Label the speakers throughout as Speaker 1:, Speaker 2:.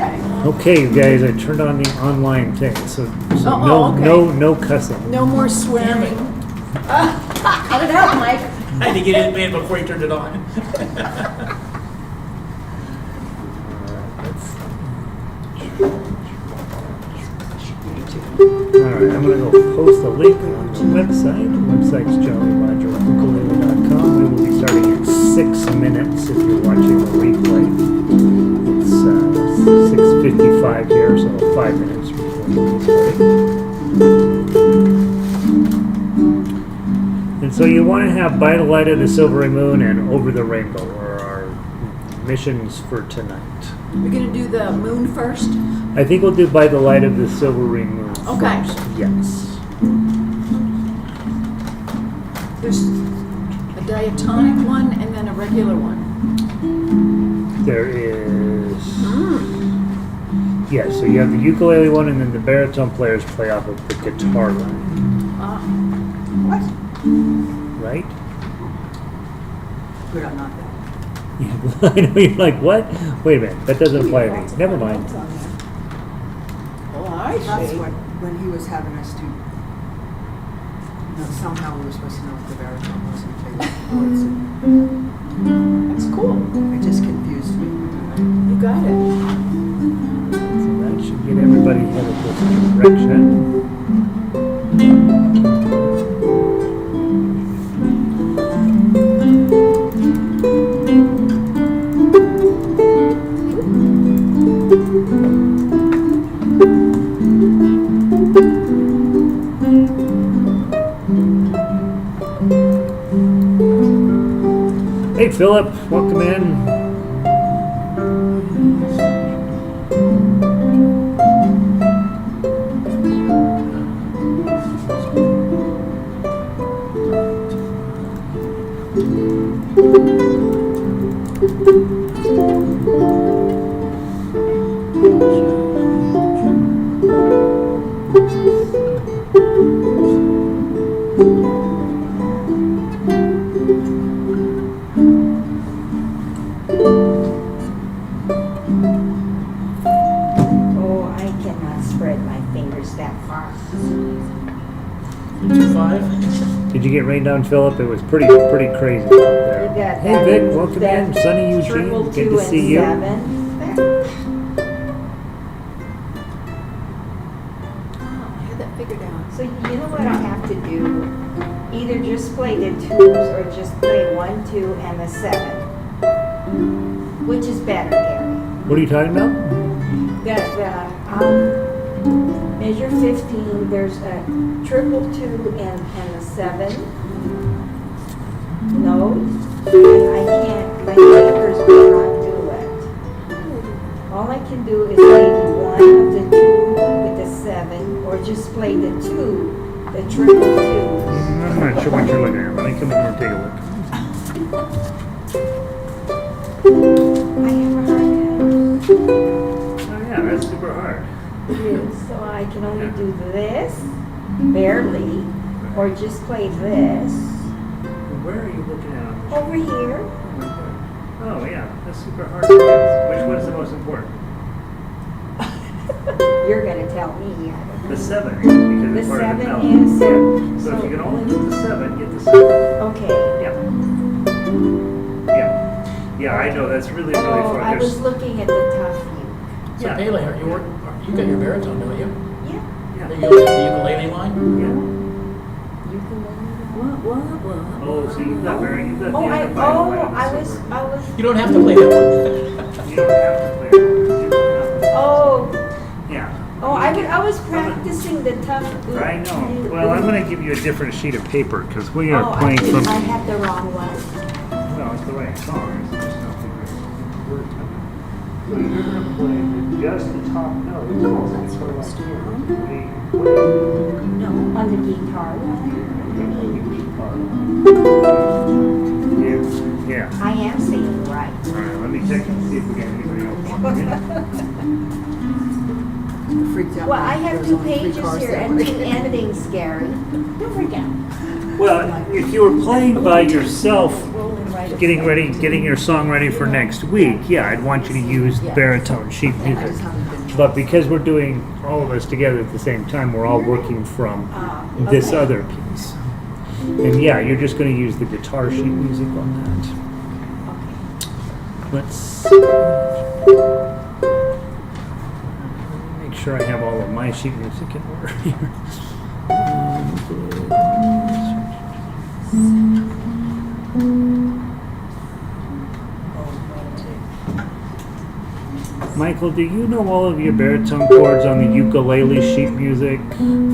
Speaker 1: Okay, you guys, I turned on the online thing, so
Speaker 2: okay.
Speaker 1: no cussing.
Speaker 2: No more swearing. Cut it out, Mike.
Speaker 3: I had to get in bed before he turned it on.
Speaker 1: Alright, I'm gonna go post a link on the website. The website's jollyrogeringukulele.com. We will be starting in 6 minutes if you're watching the replay. It's 6:55 here, so 5 minutes before the replay. And so you want to have By the Light of the Silvery Moon and Over the Rainbow are our missions for tonight.
Speaker 2: We're going to do the moon first?
Speaker 1: I think we'll do By the Light of the Silvery Moon
Speaker 2: Okay.
Speaker 1: first. Yes.
Speaker 2: There's a diatonic one and then a regular one.
Speaker 1: There is... Yes, so you have the ukulele one and then the baritone players play off of the guitar line.
Speaker 4: What?
Speaker 1: Right?
Speaker 4: Good, I'm not that.
Speaker 1: Yeah, I know, you're like, what? Wait a minute, that doesn't apply to me. Never mind.
Speaker 2: Oh, I
Speaker 4: That's
Speaker 2: see.
Speaker 4: when he was having us do, somehow we were supposed to know what the baritone was and play the chords.
Speaker 2: That's cool.
Speaker 4: It just confused me.
Speaker 2: You got it.
Speaker 1: So that should get everybody headed this direction. Hey Philip, welcome in.
Speaker 5: Oh, I cannot spread my fingers that far.
Speaker 3: 2-5.
Speaker 1: Did you get rained on, Philip? It was pretty crazy out there.
Speaker 5: That-
Speaker 1: Hey
Speaker 5: that-
Speaker 1: Vic, welcome
Speaker 5: that
Speaker 1: in. Sunny Eugene,
Speaker 5: triple
Speaker 1: good
Speaker 5: two
Speaker 1: to
Speaker 5: and
Speaker 1: see you.
Speaker 5: 7.
Speaker 2: Oh, I had that figured out.
Speaker 5: So you know what I have to do? Either just play the 2s or just play 1, 2, and the 7. Which is better, Gary?
Speaker 1: What are you talking about?
Speaker 5: Measure 15, there's a triple 2 and a 7. No, I can't, my fingers will not do it. All I can do is maybe 1 of the 2 with the 7, or just play the 2, the triple 2.
Speaker 1: I'm not sure what you're looking at. Let me come in here and take a look.
Speaker 5: I have a hard time.
Speaker 1: Oh yeah, that's super hard.
Speaker 5: It is, so I can only do this, barely, or just play this.
Speaker 1: Where are you looking at on this?
Speaker 5: Over here.
Speaker 1: Oh yeah, that's super hard to do. Which one's the most important?
Speaker 5: You're gonna tell me.
Speaker 1: The 7 is because
Speaker 5: The
Speaker 1: it's part of the
Speaker 5: 7
Speaker 1: melody.
Speaker 5: is,
Speaker 1: Yeah. So
Speaker 5: so-
Speaker 1: if you can only do the 7, get the 7.
Speaker 5: Okay.
Speaker 1: Yeah. Yeah. Yeah, I know, that's really, really
Speaker 5: Oh,
Speaker 1: far.
Speaker 5: I was
Speaker 1: There's,
Speaker 5: looking at the tough view.
Speaker 3: So
Speaker 1: Yeah.
Speaker 3: Pele, you got your baritone, don't you?
Speaker 5: Yeah.
Speaker 1: yeah.
Speaker 3: Are you using the ukulele line?
Speaker 1: Yeah.
Speaker 5: You can
Speaker 2: What?
Speaker 1: Oh, so you've got very, you've got the
Speaker 5: Oh,
Speaker 1: other
Speaker 5: I
Speaker 1: violin silver.
Speaker 5: was,
Speaker 3: You don't have to play that one.
Speaker 1: You don't have to play it.
Speaker 5: oh,
Speaker 1: Yeah.
Speaker 5: I was practicing the tough view.
Speaker 1: I know. Well, I'm going to give you a different sheet of paper because we are
Speaker 5: Oh,
Speaker 1: playing
Speaker 5: I think
Speaker 1: from.
Speaker 5: I had the wrong one.
Speaker 1: Well, it's the right song. It's just not the right word. So you're going to play just the top note.
Speaker 2: Oh, that's what I was doing.
Speaker 5: No, on the guitar.
Speaker 1: Yeah.
Speaker 5: I am saying right.
Speaker 1: All right. Let me check and see if we got anybody else.
Speaker 4: Freaked out.
Speaker 5: Well, I have
Speaker 4: There's
Speaker 5: 2
Speaker 4: only 3
Speaker 5: pages
Speaker 4: cars
Speaker 5: here
Speaker 4: that
Speaker 5: and
Speaker 4: way.
Speaker 5: 2 endings, Gary. Don't freak out.
Speaker 1: Well, if you were playing by yourself,
Speaker 5: Rolling right
Speaker 2: side of
Speaker 1: getting your song ready for next week, yeah, I'd want you to use
Speaker 2: Yeah.
Speaker 1: baritone sheet
Speaker 4: I
Speaker 1: music.
Speaker 4: just haven't been.
Speaker 1: But because we're doing all of us together at the same time, we're all working from this
Speaker 2: okay.
Speaker 1: other piece. And yeah, you're just going to use the guitar sheet music on that. Let's make sure I have all of my sheet music in order here. Michael, do you know all of your baritone chords on the ukulele sheet music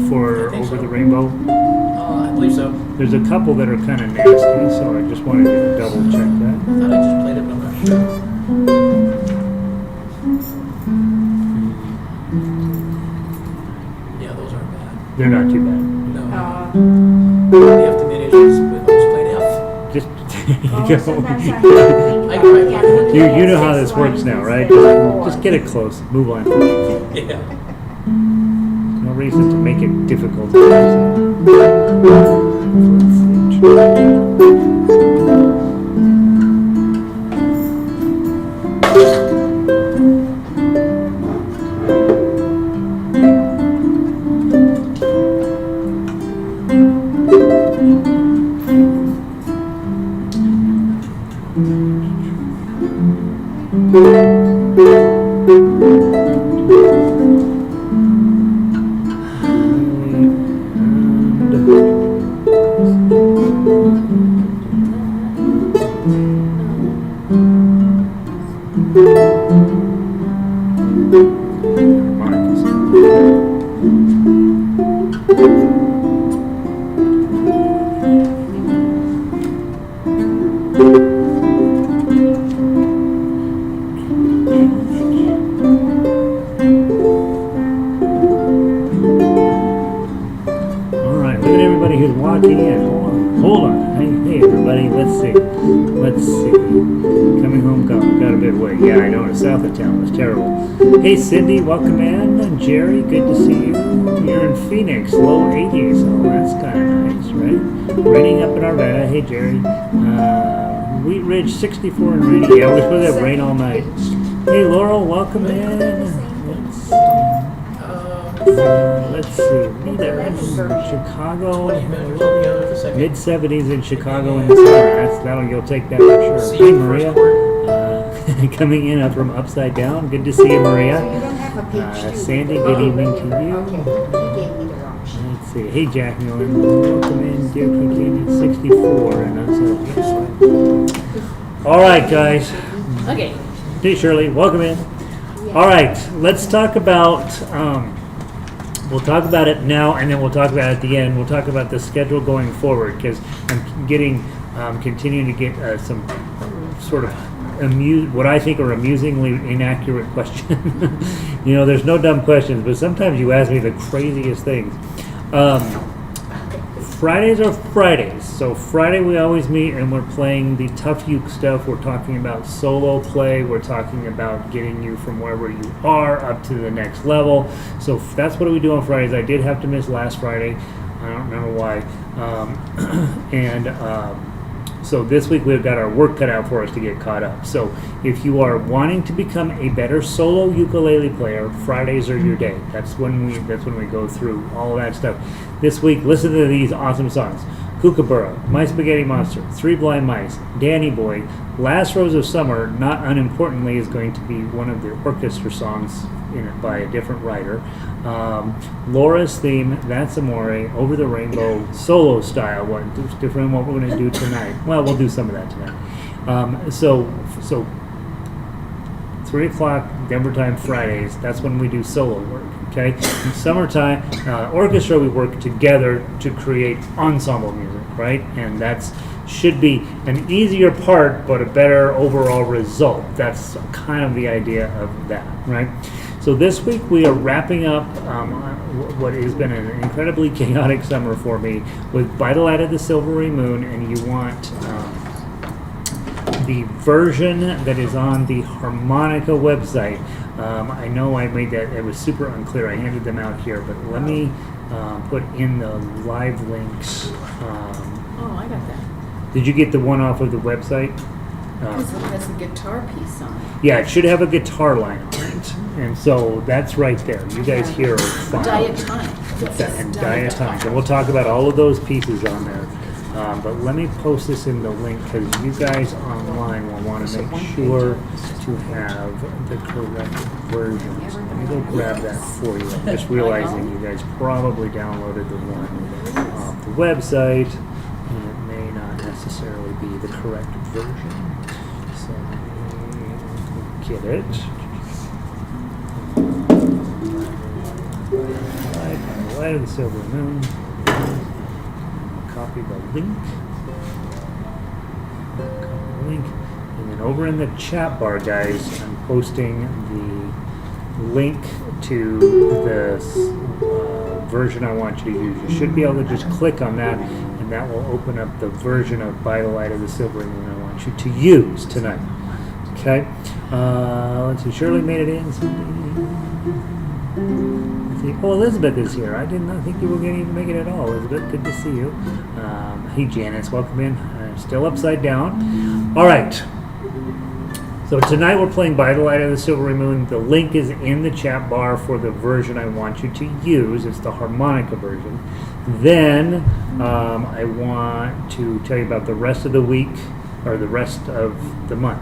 Speaker 1: for
Speaker 3: I think
Speaker 1: Over
Speaker 3: so.
Speaker 1: the Rainbow?
Speaker 3: I believe so.
Speaker 1: There's a couple that are kind of nasty, so I just wanted to double check that.
Speaker 3: I thought I just played it, but I'm not sure. Yeah, those aren't bad.
Speaker 1: They're not too bad.
Speaker 3: No. We have to manage this with just plain F.
Speaker 1: Just
Speaker 5: Oh, sometimes I have to think
Speaker 3: I
Speaker 5: about
Speaker 3: can write
Speaker 5: it. Yeah,
Speaker 3: one.
Speaker 1: you know how this works now, right? Just get it close. Move on.
Speaker 3: Yeah.
Speaker 1: No reason to make it difficult. Alright, look at everybody who's walking in. Hold on. Hey everybody, let's see. Coming home got a bit wet. Yeah, I know, south of town was terrible. Hey Cindy, welcome in. And Jerry, good to see you. You're in Phoenix, low 80s. Oh, that's kind of nice, right? Raining up in Arvada. Hey Jerry. Wheat Ridge, 64 and rainy. Yeah, we're supposed to have rain all night. Hey Laurel, welcome in. Let's see. Rita in Chicago.
Speaker 3: 20 minutes altogether for a second.
Speaker 1: Mid 70s in Chicago in the summer. You'll take that for
Speaker 3: See
Speaker 1: sure. Hey
Speaker 3: you
Speaker 1: Maria,
Speaker 3: first
Speaker 1: coming in from Upside Down. Good to see you,
Speaker 5: So you
Speaker 1: Maria.
Speaker 5: don't have a page two.
Speaker 1: Sandy, good evening to you.
Speaker 5: Okay, he gave me the wrong sheet.
Speaker 1: Let's see. Hey Jack Millen, welcome in. Dear Canadian 64 and all right, guys.
Speaker 2: Okay.
Speaker 1: Hey Shirley, welcome in. All right, let's talk about. We'll talk about it now, and then we'll talk about it at the end. We'll talk about the schedule going forward because I'm continuing to get some sort of what I think are amusingly inaccurate questions. You know, there's no dumb questions, but sometimes you ask me the craziest things. Fridays are Fridays. So Friday we always meet and we're playing the tough uke stuff. We're talking about solo play. We're talking about getting you from wherever you are up to the next level. So that's what we do on Fridays. I did have to miss last Friday. I don't remember why. So this week we've got our work cut out for us to get caught up. So if you are wanting to become a better solo ukulele player, Fridays are your day. That's when we go through all of that stuff. This week, listen to these awesome songs. Kookaburra, My Spaghetti Monster, Three Blind Mice, Danny Boy, Last Rose of Summer, not unimportantly, is going to be one of the orchestra songs by a different writer. Laura's Theme, That's Amore, Over the Rainbow, solo style, different than what we're going to do tonight. Well, we'll do some of that tonight. So 3 o'clock Denver time Fridays, that's when we do solo work. Okay, in summertime, orchestra, we work together to create ensemble music, right? And that's should be an easier part, but a better overall result. That's kind of the idea of that, right? So this week we are wrapping up what has been an incredibly chaotic summer for me with By the Light of the Silvery Moon, and you want the version that is on the Harmonica website. I know I made that, it was super unclear. I handed them out here, but let me put in the live links.
Speaker 2: Oh, I got that.
Speaker 1: Did you get the one off of the website?
Speaker 2: Because it has a guitar piece on it.
Speaker 1: Yeah, it should have a guitar line on it. And so that's right there. You guys hear are fine.
Speaker 2: Diatonic.
Speaker 1: And diatonic. And we'll talk about all of those pieces on there. But let me post this in the link because you guys online will want to make sure to have the correct versions. Let me go grab that for you. I'm just realizing you guys probably downloaded the one off the website, and it may not necessarily be the correct version. So let me get it. Light of the Silver Moon. Copy the link. And then over in the chat bar, guys, I'm posting the link to the version I want you to use. You should be able to just click on that, and that will open up the version of By the Light of the Silver Moon I want you to use tonight. Okay? Let's see. Shirley made it in. Oh, Elizabeth is here. I did not think you were going to even make it at all. Elizabeth, good to see you. Hey, Janice, welcome in. Still upside down. All right. So tonight we're playing By the Light of the Silvery Moon. The link is in the chat bar for the version I want you to use. It's the harmonica version. Then I want to tell you about the rest of the week, or the rest of the month.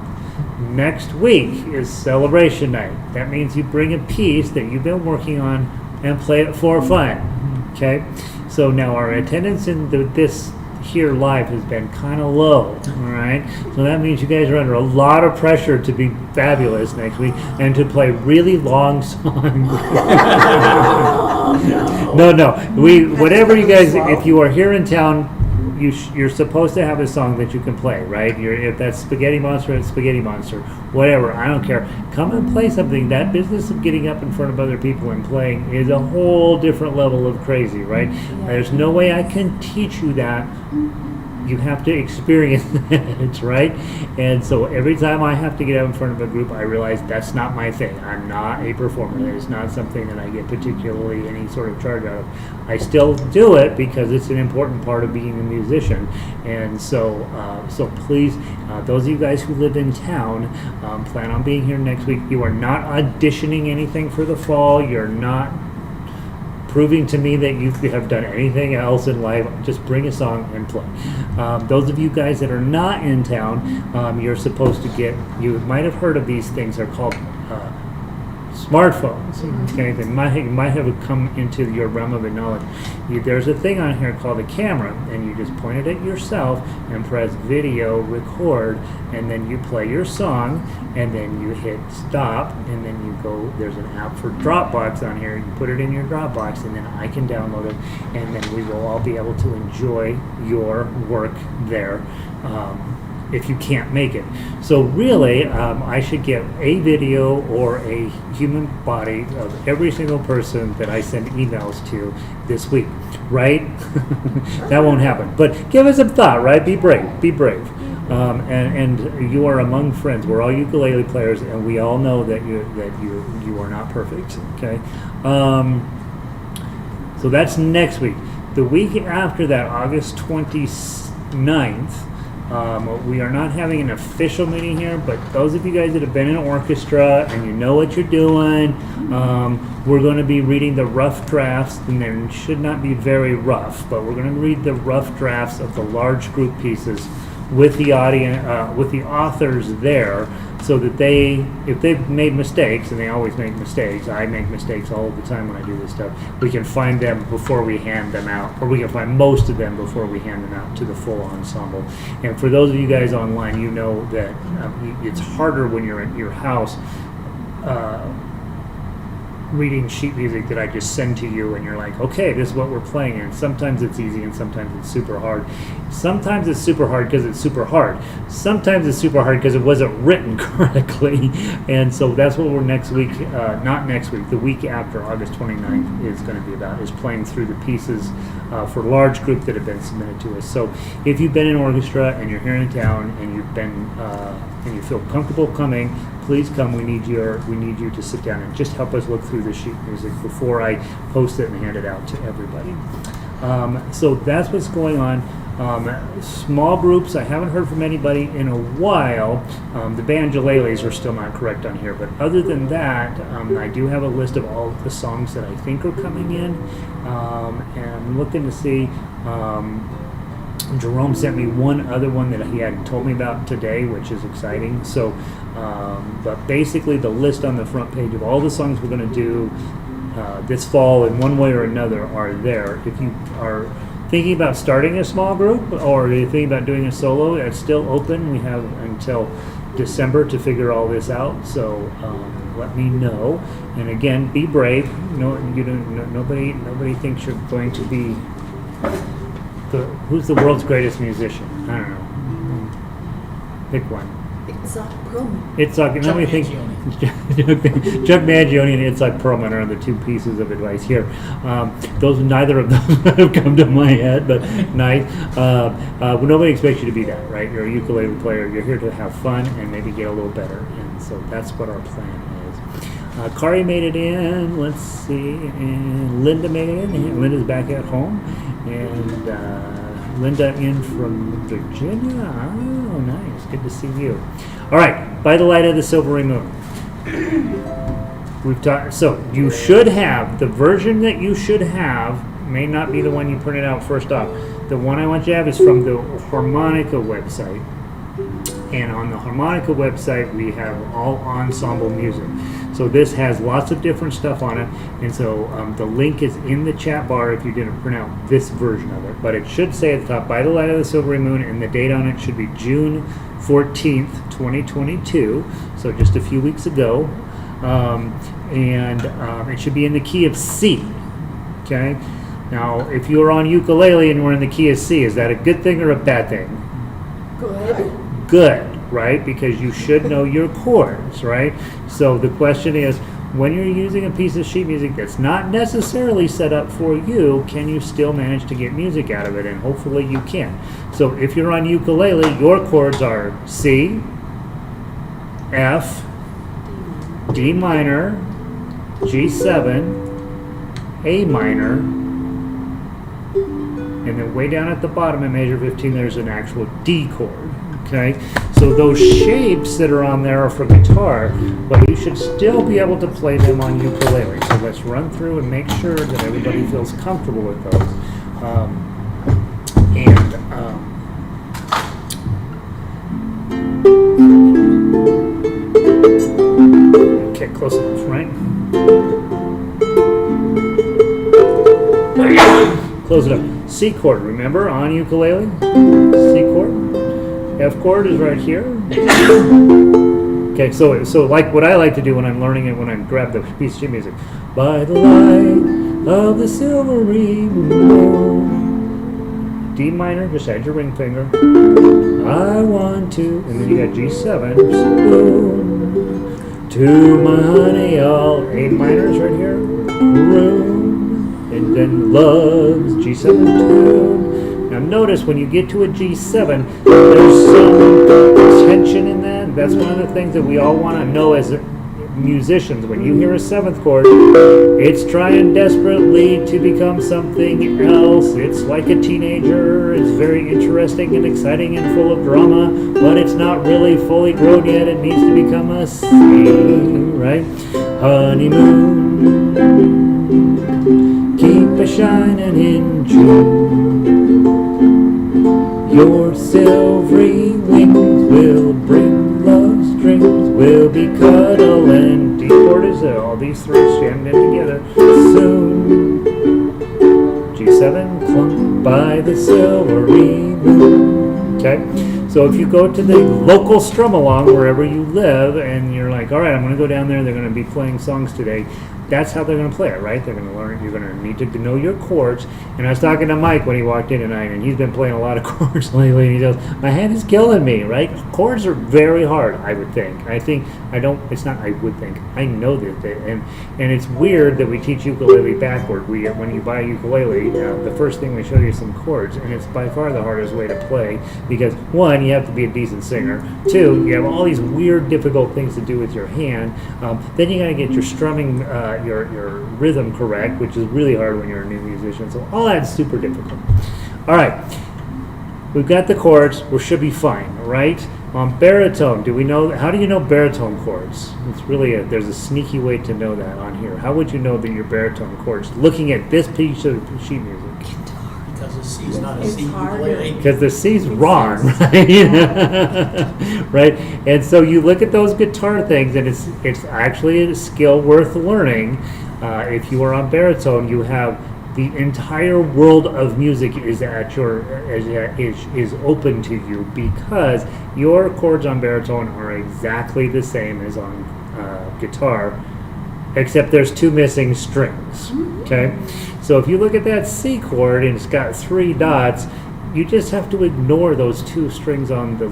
Speaker 1: Next week is celebration night. That means you bring a piece that you've been working on and play it for fun. Okay? So now our attendance in this here live has been kind of low. All right? So that means you guys are under a lot of pressure to be fabulous next week and to play really long songs. No. Whatever you guys, if you are here in town, you're supposed to have a song that you can play, right? If that's Spaghetti Monster, it's Spaghetti Monster. Whatever, I don't care. Come and play something. That business of getting up in front of other people and playing is a whole different level of crazy, right? Yeah. There's no way I can teach you that. You have to experience it, right? And so every time I have to get up in front of a group, I realize that's not my thing. I'm not a performer. It's not something that I get particularly any sort of charge out of. I still do it because it's an important part of being a musician. And so please, those of you guys who live in town, plan on being here next week. You are not auditioning anything for the fall. You're not proving to me that you have done anything else in life. Just bring a song and play. Those of you guys that are not in town, you're supposed to get, you might have heard of these things, they're called smartphones. Okay, they might have come into your realm of knowledge. There's a thing on here called a camera, and you just point it at yourself and press video record, and then you play your song, and then you hit stop, and then you go, there's an app for Dropbox on here, you put it in your Dropbox, and then I can download it, and then we will all be able to enjoy your work there. If you can't make it. So really, I should get a video or a human body of every single person that I send emails to this week, right? That won't happen. But give it some thought, right? Be brave. Be brave. And you are among friends. We're all ukulele players, and we all know that you are not perfect. Okay. So that's next week. The week after that, August 29th. We are not having an official meeting here, but those of you guys that have been in orchestra and you know what you're doing, we're going to be reading the rough drafts, and they should not be very rough, but we're going to read the rough drafts of the large group pieces with the audience, with the authors there, so that if they've made mistakes, and they always make mistakes, I make mistakes all the time when I do this stuff, we can find them before we hand them out, or we can find most of them before we hand them out to the full ensemble. And for those of you guys online, you know that it's harder when you're at your house reading sheet music that I just send to you, and you're like, okay, this is what we're playing. And sometimes it's easy, and sometimes it's super hard. Sometimes it's super hard because it's super hard. Sometimes it's super hard because it wasn't written correctly. And so that's what we're next week, not next week, the week after, August 29th, is going to be about, is playing through the pieces for large group that have been submitted to us. So if you've been in orchestra and you're here in town and you've been and you feel comfortable coming, please come. We need you to sit down and just help us look through the sheet music before I post it and hand it out to everybody. So that's what's going on. Small groups, I haven't heard from anybody in a while. The banjoleles are still not correct on here, but other than that, I do have a list of all of the songs that I think are coming in, and I'm looking to see. Jerome sent me one other one that he hadn't told me about today, which is exciting. So, but basically the list on the front page of all the songs we're going to do this fall in one way or another are there. If you are thinking about starting a small group or you're thinking about doing a solo, it's still open. We have until December to figure all this out. So let me know. And again, be brave. No, you don't. No, nobody thinks you're going to be. Who's the world's greatest musician? I don't know. Pick one.
Speaker 2: Itzhak Perlman.
Speaker 1: Itzhak. Nobody thinks Chuck Mangione and Itzhak Perlman are the two pieces of advice here. Those neither of them have come to my head, but nice. Nobody expects you to be that, right? You're a ukulele player. You're here to have fun and maybe get a little better, and so that's what our plan is. Kari made it in. Let's see, and Linda made it in. Linda's back at home. And Linda in from Virginia. Oh, nice. Good to see you. All right. By the light of the silvery moon. We've talked. So you should have the version that you should have. May not be the one you printed out first off. The one I want you to have is from the Harmonica website. And on the Harmonica website, we have all ensemble music. So this has lots of different stuff on it, and so the link is in the chat bar if you didn't print out this version of it. But it should say at the top, by the light of the silvery moon, and the date on it should be June 14th, 2022, so just a few weeks ago. It should be in the key of C, okay? Now, if you're on ukulele and we're in the key of C, is that a good thing or a bad thing?
Speaker 2: Good.
Speaker 1: Good, right? Because you should know your chords, right? So the question is, when you're using a piece of sheet music that's not necessarily set up for you, can you still manage to get music out of it? And hopefully you can. So if you're on ukulele, your chords are C, F, D minor, G7, A minor, and then way down at the bottom in measure 15 there's an actual D chord. Okay, so those shapes that are on there are for guitar, but you should still be able to play them on ukulele. So let's run through and make sure that everybody feels comfortable with those. Okay, close enough, right? Close it up. C chord, remember, on ukulele? C chord. F chord is right here. Okay, so like what I like to do when I'm learning it, when I grab the piece of sheet music. By the light of the silvery moon. D minor, just add your ring finger. I want to, and then you got G7. Spoon to my honey, all A minors right here. Room, and then loves G7 tune. Now notice when you get to a G7, there's some tension in that. That's one of the things that we all want to know as musicians. When you hear a 7th chord, it's trying desperately to become something else. It's like a teenager. It's very interesting and exciting and full of drama, but it's not really fully grown yet. It needs to become a C, right? Honeymoon, keep a shining in June. Your silvery wings will bring love strings, will be cuddling. D chord is all these three jammed in together. Soon, G7 clung by the silvery moon. Okay, so if you go to the local strum along wherever you live, and you're like, all right, I'm going to go down there. They're going to be playing songs today. That's how they're going to play it, right? They're going to learn. You're going to need to know your chords. And I was talking to Mike when he walked in tonight, and he's been playing a lot of chords lately. And he goes, "My hand is killing me." Right? Chords are very hard. I would think. I don't. It's not. I would think. I know that. And it's weird that we teach ukulele backward. When you buy a ukulele, the first thing we show you is some chords, and it's by far the hardest way to play because one, you have to be a decent singer. Two, you have all these weird, difficult things to do with your hand. Then you got to get your strumming. Your rhythm correct, which is really hard when you're a new musician. So all that's super difficult. All right. we've got the chords. We should be fine, right? On baritone, how do you know baritone chords? It's really there's a sneaky way to know that on here. How would you know that your baritone chords? Looking at this piece of sheet music.
Speaker 3: Because the C's not a
Speaker 5: It's
Speaker 3: C
Speaker 5: harder.
Speaker 3: ukulele.
Speaker 1: Because the C's wrong, right? Right? And so you look at those guitar things, and it's actually a skill worth learning. If you are on baritone, you have the entire world of music is is open to you, because your chords on baritone are exactly the same as on guitar, except there's 2 missing strings. Okay, so if you look at that C chord and it's got 3 dots, you just have to ignore those 2 strings on the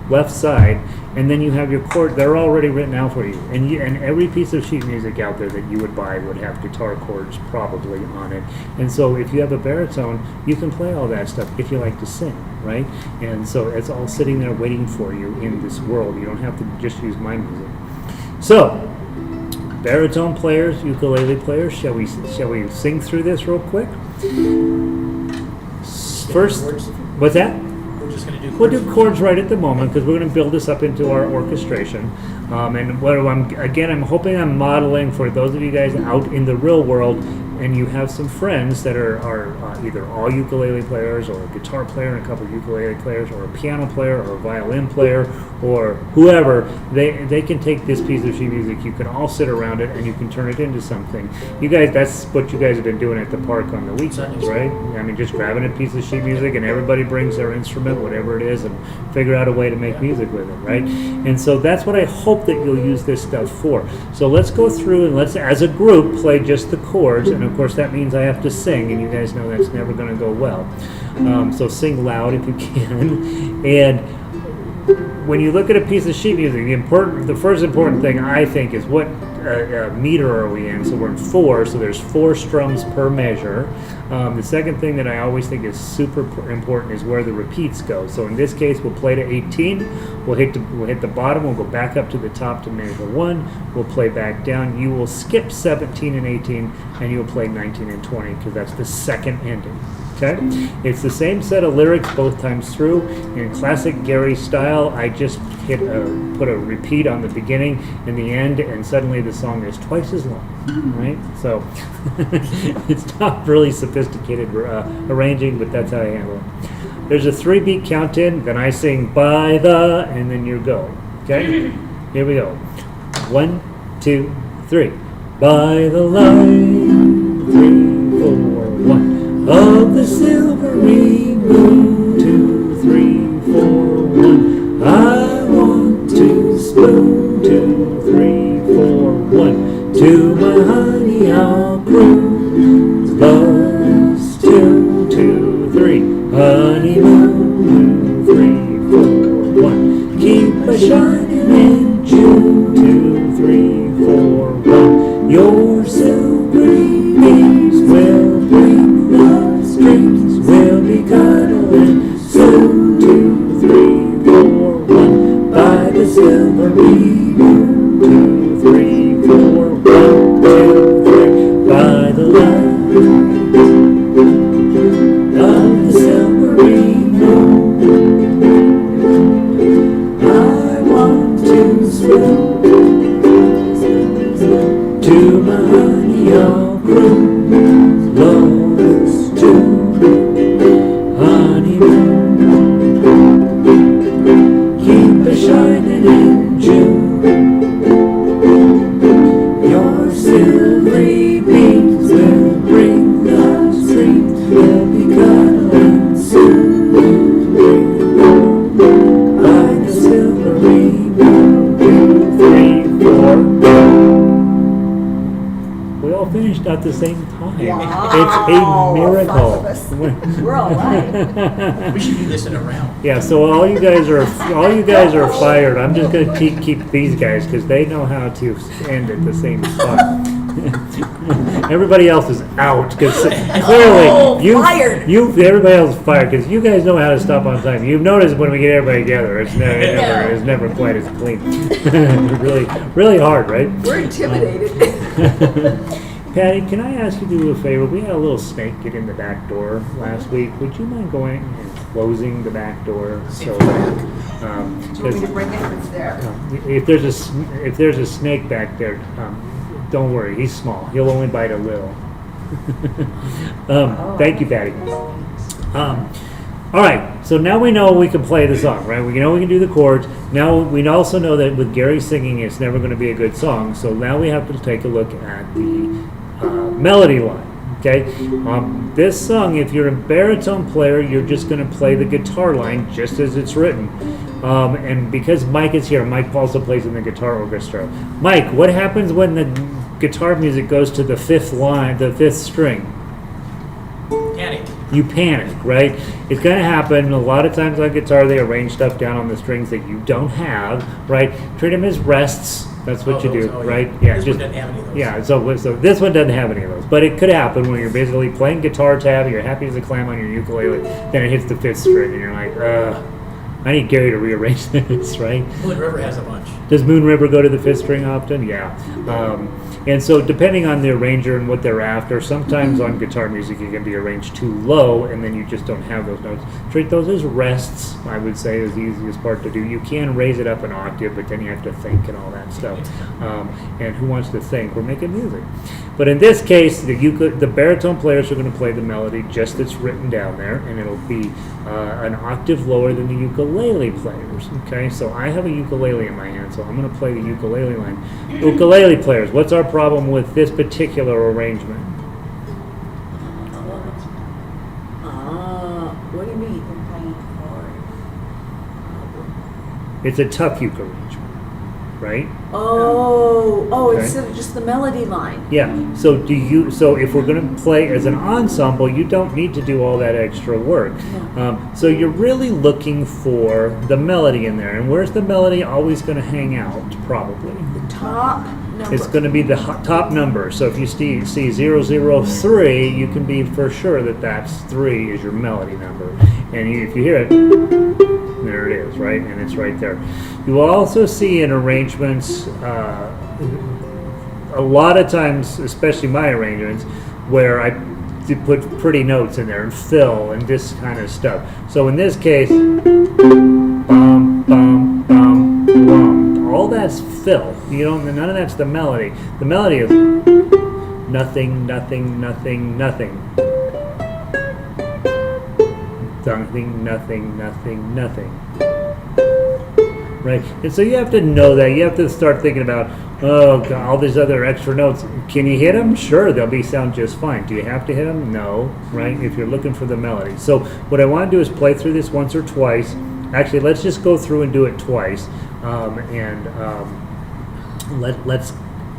Speaker 1: left side, and then you have your chord. They're already written out for you. And every piece of sheet music out there that you would buy would have guitar chords probably on it. And so if you have a baritone, you can play all that stuff if you like to sing, right? And so it's all sitting there waiting for you in this world. You don't have to just use my music. So, baritone players, ukulele players, shall we sing through this real quick? First, what's that?
Speaker 3: We're just going to do
Speaker 1: We'll do chords right at the moment, because we're going to build this up into our orchestration. And what I'm hoping I'm modeling for those of you guys out in the real world, and you have some friends that are either all ukulele players, or a guitar player and a couple of ukulele players, or a piano player, or a violin player, or whoever. They can take this piece of sheet music. You can all sit around it, and you can turn it into something. You guys, that's what you guys have been doing at the park on the weekends, right? I mean, just grabbing a piece of sheet music, and everybody brings their instrument, whatever it is, and figure out a way to make music with it, right? And so that's what I hope that you'll use this stuff for. So let's go through and let's, as a group, play just the chords. And of course, that means I have to sing, and you guys know that's never going to go well. So sing loud if you can. And when you look at a piece of sheet music, the first important thing I think is what meter are we in? So we're in 4, so there's 4 strums per measure. The second thing that I always think is super important is where the repeats go. So in this case, we'll play to 18. We'll hit the bottom. We'll go back up to the top to measure 1. We'll play back down. You will skip 17 and 18, and you'll play 19 and 20, because that's the second ending. Okay, it's the same set of lyrics both times through. In classic Gary style, I just put a repeat on the beginning and the end, and suddenly the song is twice as long, right? So it's not really sophisticated arranging, but that's how I handle it. There's a 3-beat count in, then I sing by the, and then you go. Okay, here we go. 1, 2, 3. By the light, 3, 4, 1. Of the silvery moon, 2, 3, 4, 1. I want to spoon, 2, 3, 4, 1. To my honey I'll croon, love's 2, 2, 3. Honeymoon, 2, 3, 4, 1. Keep a shining in June, 2, 3, 4, 1. Your silvery beams will bring dreams will be cuddling soon, 2, 3, 4, 1. By the silvery moon, 2, 3, 4, 1, 2, 3. By the light of the silvery moon, I want to swim to my honey I'll croon, love's keep a shining in June. Your silvery beams will bring the streams, will be cuddling soon. By the silvery moon, 2, 3, 4. We all finished at the same time.
Speaker 5: Wow.
Speaker 1: It's a miracle.
Speaker 5: 5 of us. We're all right.
Speaker 3: We should do this in a round.
Speaker 1: Yeah, so all you guys are fired. I'm just gonna keep these guys, because they know how to end at the same spot. Everybody else is out, because clearly everybody else is fired, because you guys know how to stop on time. You've noticed when we get everybody together, it's never quite as clean. Really hard, right?
Speaker 4: We're intimidated.
Speaker 1: Patty, can I ask you to do a favor? We had a little snake get in the back door last week. Would you mind going and closing the back door?
Speaker 3: Seems
Speaker 1: So,
Speaker 4: Do you want me to
Speaker 1: 'cause,
Speaker 4: bring it if it's there?
Speaker 1: if there's a snake back there, don't worry. He's small. He'll only bite a little. Thank you, Patty. All right, so now we know we can play the song, right? We know we can do the chords. Now we also know that with Gary singing, it's never going to be a good song. So now we have to take a look at the melody line. Okay, this song, if you're a baritone player, you're just going to play the guitar line just as it's written. And because Mike is here, Mike also plays in the guitar orchestra. Mike, what happens when the guitar music goes to the fifth line, the fifth string?
Speaker 3: Panic.
Speaker 1: You panic, right? It's going to happen a lot of times on guitar. They arrange stuff down on the strings that you don't have, right? Treat them as rests. That's what you do, right? Yeah,
Speaker 3: This
Speaker 1: just
Speaker 3: one doesn't have any of those.
Speaker 1: yeah. So this one doesn't have any of those, but it could happen when you're basically playing guitar tab. You're happy as a clam on your ukulele, then it hits the fifth string, and you're like, I need Gary to rearrange this, right?
Speaker 3: Moon River has a bunch.
Speaker 1: Does Moon River go to the fifth string often? Yeah. And so depending on the arranger and what they're after, sometimes on guitar music it can be arranged too low and then you just don't have those notes. Treat those as rests, I would say, is the easiest part to do. You can raise it up an octave, but then you have to think and all that stuff. And who wants to think? We're making music. But in this case, the baritone players are going to play the melody just as written down there, and it'll be an octave lower than the ukulele players. Okay, so I have a ukulele in my hand, so I'm going to play the ukulele line. Ukulele players, what's our problem with this particular arrangement?
Speaker 4: What do you mean?
Speaker 1: It's a tough uke arrangement, right?
Speaker 4: Oh,
Speaker 1: Okay.
Speaker 4: instead of just the melody line.
Speaker 1: Yeah. So if we're going to play as an ensemble, you don't need to do all that extra work. So you're really looking for the melody in there, and where's the melody always going to hang out? Probably.
Speaker 4: The top number.
Speaker 1: It's going to be the top number. So if you see 003, you can be for sure that that's 3 is your melody number. And if you hear it, there it is, right? And it's right there. You will also see in arrangements, a lot of times, especially my arrangements, where I put pretty notes in there and fill and this kind of stuff. So in this case, bum, bum, bum, bum. All that's fill. You don't. None of that's the melody. The melody is nothing, nothing, nothing, nothing. Something, nothing, nothing, nothing. Right? And so you have to know that. You have to start thinking about, oh, God, all these other extra notes. Can you hit them? Sure, they'll sound just fine. Do you have to hit them? No, right? If you're looking for the melody. So what I want to do is play through this once or twice. Actually, let's just go through and do it twice. Let's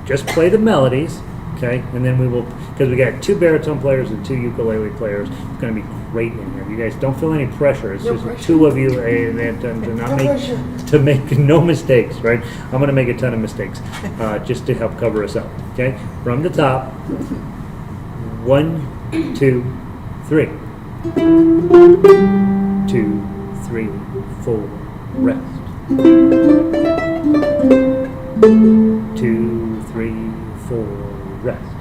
Speaker 1: just play the melodies. Okay, and then we will, because we got 2 baritone players and 2 ukulele players. It's going to be great in here. You guys don't feel any pressure. It's just
Speaker 4: pressure.
Speaker 1: 2 of you, and to make no mistakes. Right? I'm going to make a ton of mistakes, just to help cover us up. Okay, from the top. 1, 2, 3. 2, 3, 4. Rest. 2, 3, 4. Rest.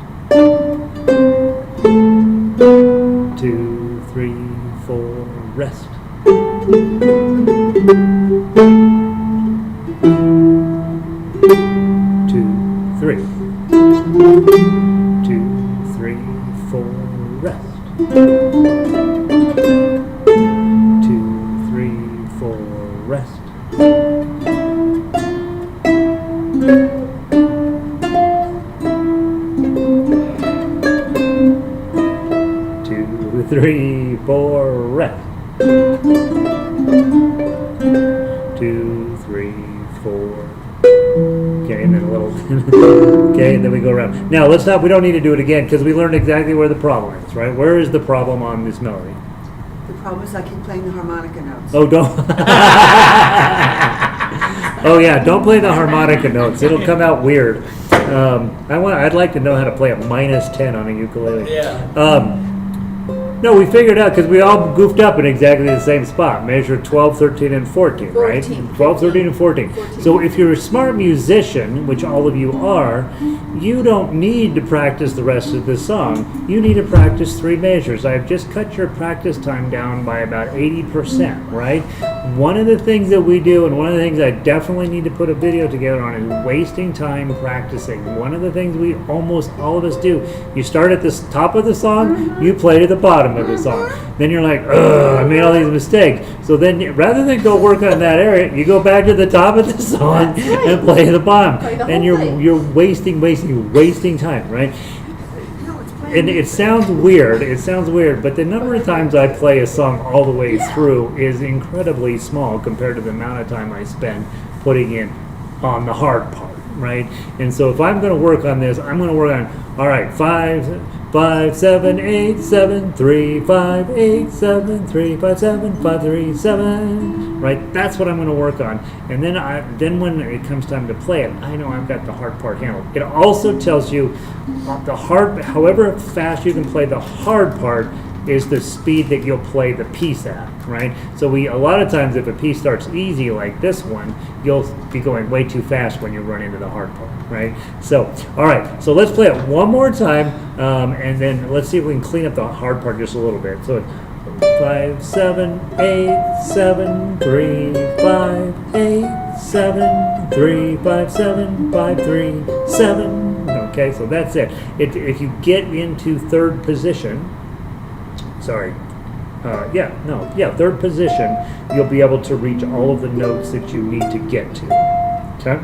Speaker 1: 2, 3, 4. Rest. 2, 3. 2, 3, 4. Rest. 2, 3, 4. Rest. 2, 3, 4, rest. 2, 3, 4. Okay, and then a little. Okay, and then we go around. Now let's stop. We don't need to do it again because we learned exactly where the problem is. Right? Where is the problem on this melody?
Speaker 4: The problem is I keep playing the harmonica notes.
Speaker 1: Oh, don't. Oh yeah, don't play the harmonica notes. It'll come out weird. I'd like to know how to play a -10 on a ukulele.
Speaker 3: Yeah.
Speaker 1: No, we figured out because we all goofed up in exactly the same spot. Measure 12, 13, and 14, right?
Speaker 2: 14.
Speaker 1: 12, 13, and 14.
Speaker 2: 14.
Speaker 1: So if you're a smart musician, which all of you are, you don't need to practice the rest of the song. You need to practice 3 measures. I've just cut your practice time down by about 80%, right? One of the things that we do, and one of the things I definitely need to put a video together on, is wasting time practicing. One of the things we almost all of us do, you start at the top of the song, you play to the bottom of the song. Then you're like, ugh, I made all these mistakes. So then rather than go work on that area, you go back to the top of the song and play the bottom.
Speaker 2: Play the
Speaker 1: And
Speaker 2: whole thing.
Speaker 1: you're wasting time, right?
Speaker 4: No, it's playing.
Speaker 1: And it sounds weird, but the number of times I play a song all the way through is incredibly small compared to the amount of time I spend putting in on the hard part, right? And so if I'm going to work on this, I'm going to work on, all right, 5, 7, 8, 7, 3, 5, 8, 7, 3, 5, 7, 5, 3, 7, right? That's what I'm going to work on. And then when it comes time to play it, I know I've got the hard part handled. It also tells you however fast you can play the hard part is the speed that you'll play the piece at, right? So a lot of times if a piece starts easy like this one, you'll be going way too fast when you run into the hard part, right? So, all right, so let's play it one more time, and then let's see if we can clean up the hard part just a little bit. So 5, 7, 8, 7, 3, 5, 8, 7, 3, 5, 7, 5, 3, 7. Okay, so that's it. If you get into third position, third position, you'll be able to reach all of the notes that you need to get to. Okay?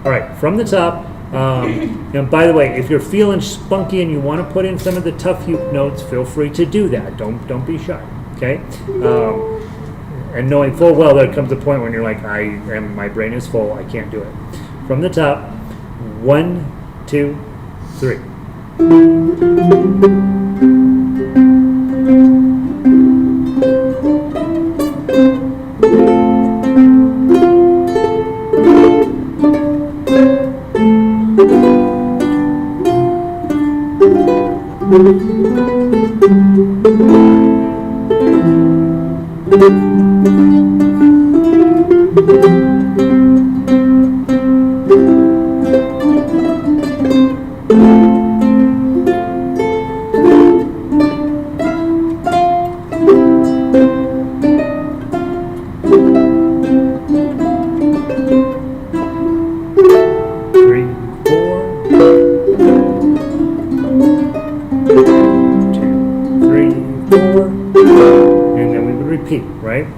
Speaker 1: All right, from the top, and by the way, if you're feeling spunky and you want to put in some of the tough notes, feel free to do that. Don't be shy, okay? And knowing full well there comes a point when you're like, my brain is full, I can't do it. From the top, 1, 2, 3.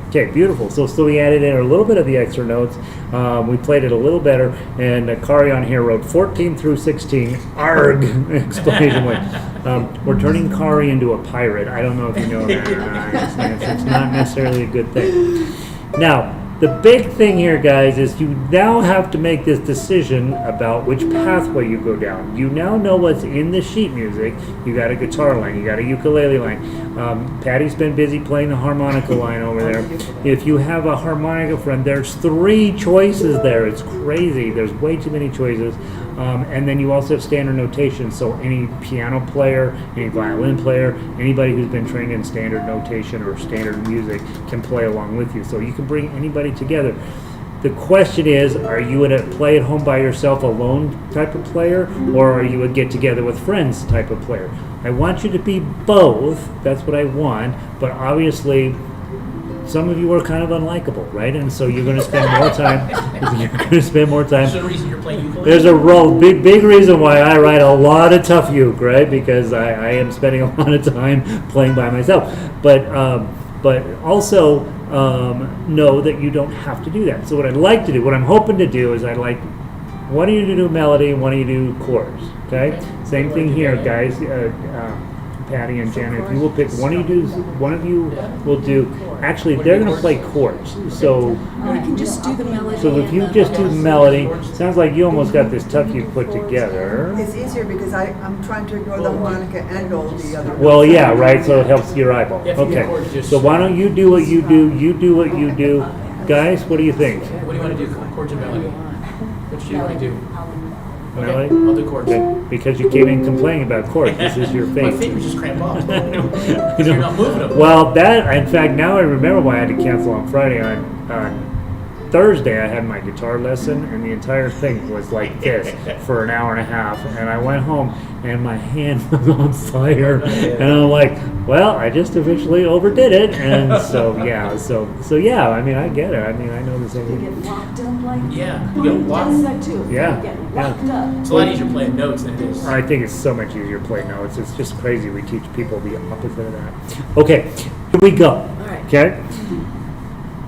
Speaker 1: Okay, beautiful. So we added in a little bit of the extra notes. We played it a little better, and Kari on here wrote 14 through 16. Arg! Exclamation point. We're turning Kari into a pirate. I don't know if you know that or not. It's not necessarily a good thing. Now, the big thing here, guys, is you now have to make this decision about which pathway you go down. You now know what's in the sheet music. You got a guitar line, you got a ukulele line. Patty's been busy playing the harmonica line over there. If you have a harmonica friend, there's 3 choices there. It's crazy. There's way too many choices. And then you also have standard notation, so any piano player, any violin player, anybody who's been trained in standard notation or standard music can play along with you. So you can bring anybody together. The question is, are you a play at home by yourself alone type of player, or are you a get together with friends type of player? I want you to be both. That's what I want, but obviously some of you are kind of unlikable, right? And so you're going to spend more time. You're going to spend more time.
Speaker 3: There's a reason you're playing ukulele.
Speaker 1: There's a big reason why I write a lot of tough uke, right? Because I am spending a lot of time playing by myself. But also know that you don't have to do that. So what I'd like to do, what I'm hoping to do, is I'd like one of you to do melody and one of you to do chorus. Okay? Same thing here, guys. Patty and Janet, if you will pick one of you will do. Actually, they're going to play chords. So
Speaker 2: I can just do the melody.
Speaker 1: So if
Speaker 2: and
Speaker 1: you
Speaker 2: the-
Speaker 1: just do melody, sounds like you almost got this tough you put together.
Speaker 4: It's easier because I'm trying to ignore the harmonica and all the other.
Speaker 1: Well, yeah, right. So it helps your eyeball.
Speaker 3: Yeah, if you get chords,
Speaker 1: Okay.
Speaker 3: just-
Speaker 1: So why don't you do what you do? You do what you do, guys. What do you think?
Speaker 3: What do you want to do? Chords and melody? Which do you want to do?
Speaker 1: Melody?
Speaker 3: I'll do chords.
Speaker 1: Okay, because you came in complaining about chords. This is your
Speaker 3: My
Speaker 1: fate.
Speaker 3: fingers just cramp up.
Speaker 1: I
Speaker 3: Because you're
Speaker 1: know.
Speaker 3: not moving them.
Speaker 1: Well, in fact, now I remember why I had to cancel on Friday. On Thursday, I had my guitar lesson, and the entire thing was like this for an hour and a half. And I went home, and my hand was on fire. And I'm like, well, I just officially overdid it. And so, yeah. So yeah, I mean, I get it. I mean, I know the same
Speaker 2: You
Speaker 1: thing.
Speaker 2: get locked up like.
Speaker 3: Yeah, you get locked.
Speaker 2: Does that too.
Speaker 1: Yeah,
Speaker 2: You get
Speaker 1: yeah.
Speaker 2: locked up.
Speaker 3: It's a lot easier playing notes than it is.
Speaker 1: I think it's so much easier to play notes. It's just crazy. We teach people the opposite of that. Okay, here we go.
Speaker 2: All right.
Speaker 1: Okay?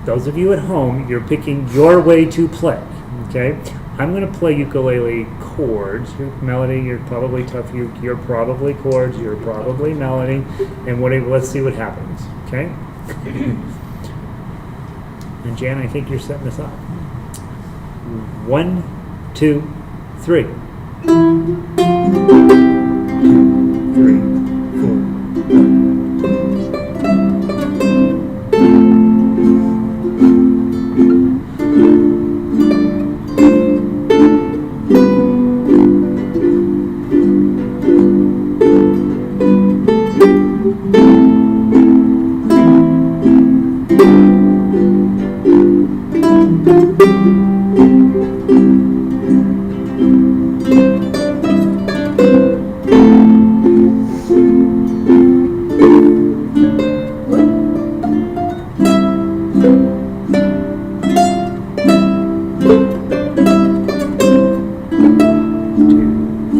Speaker 1: Those of you at home, you're picking your way to play. Okay? I'm going to play ukulele chords. Your melody, you're probably tough. You're probably chords. You're probably melody. And let's see what happens. Okay? And Jan, I think you're setting this up. 1, 2, 3. 3,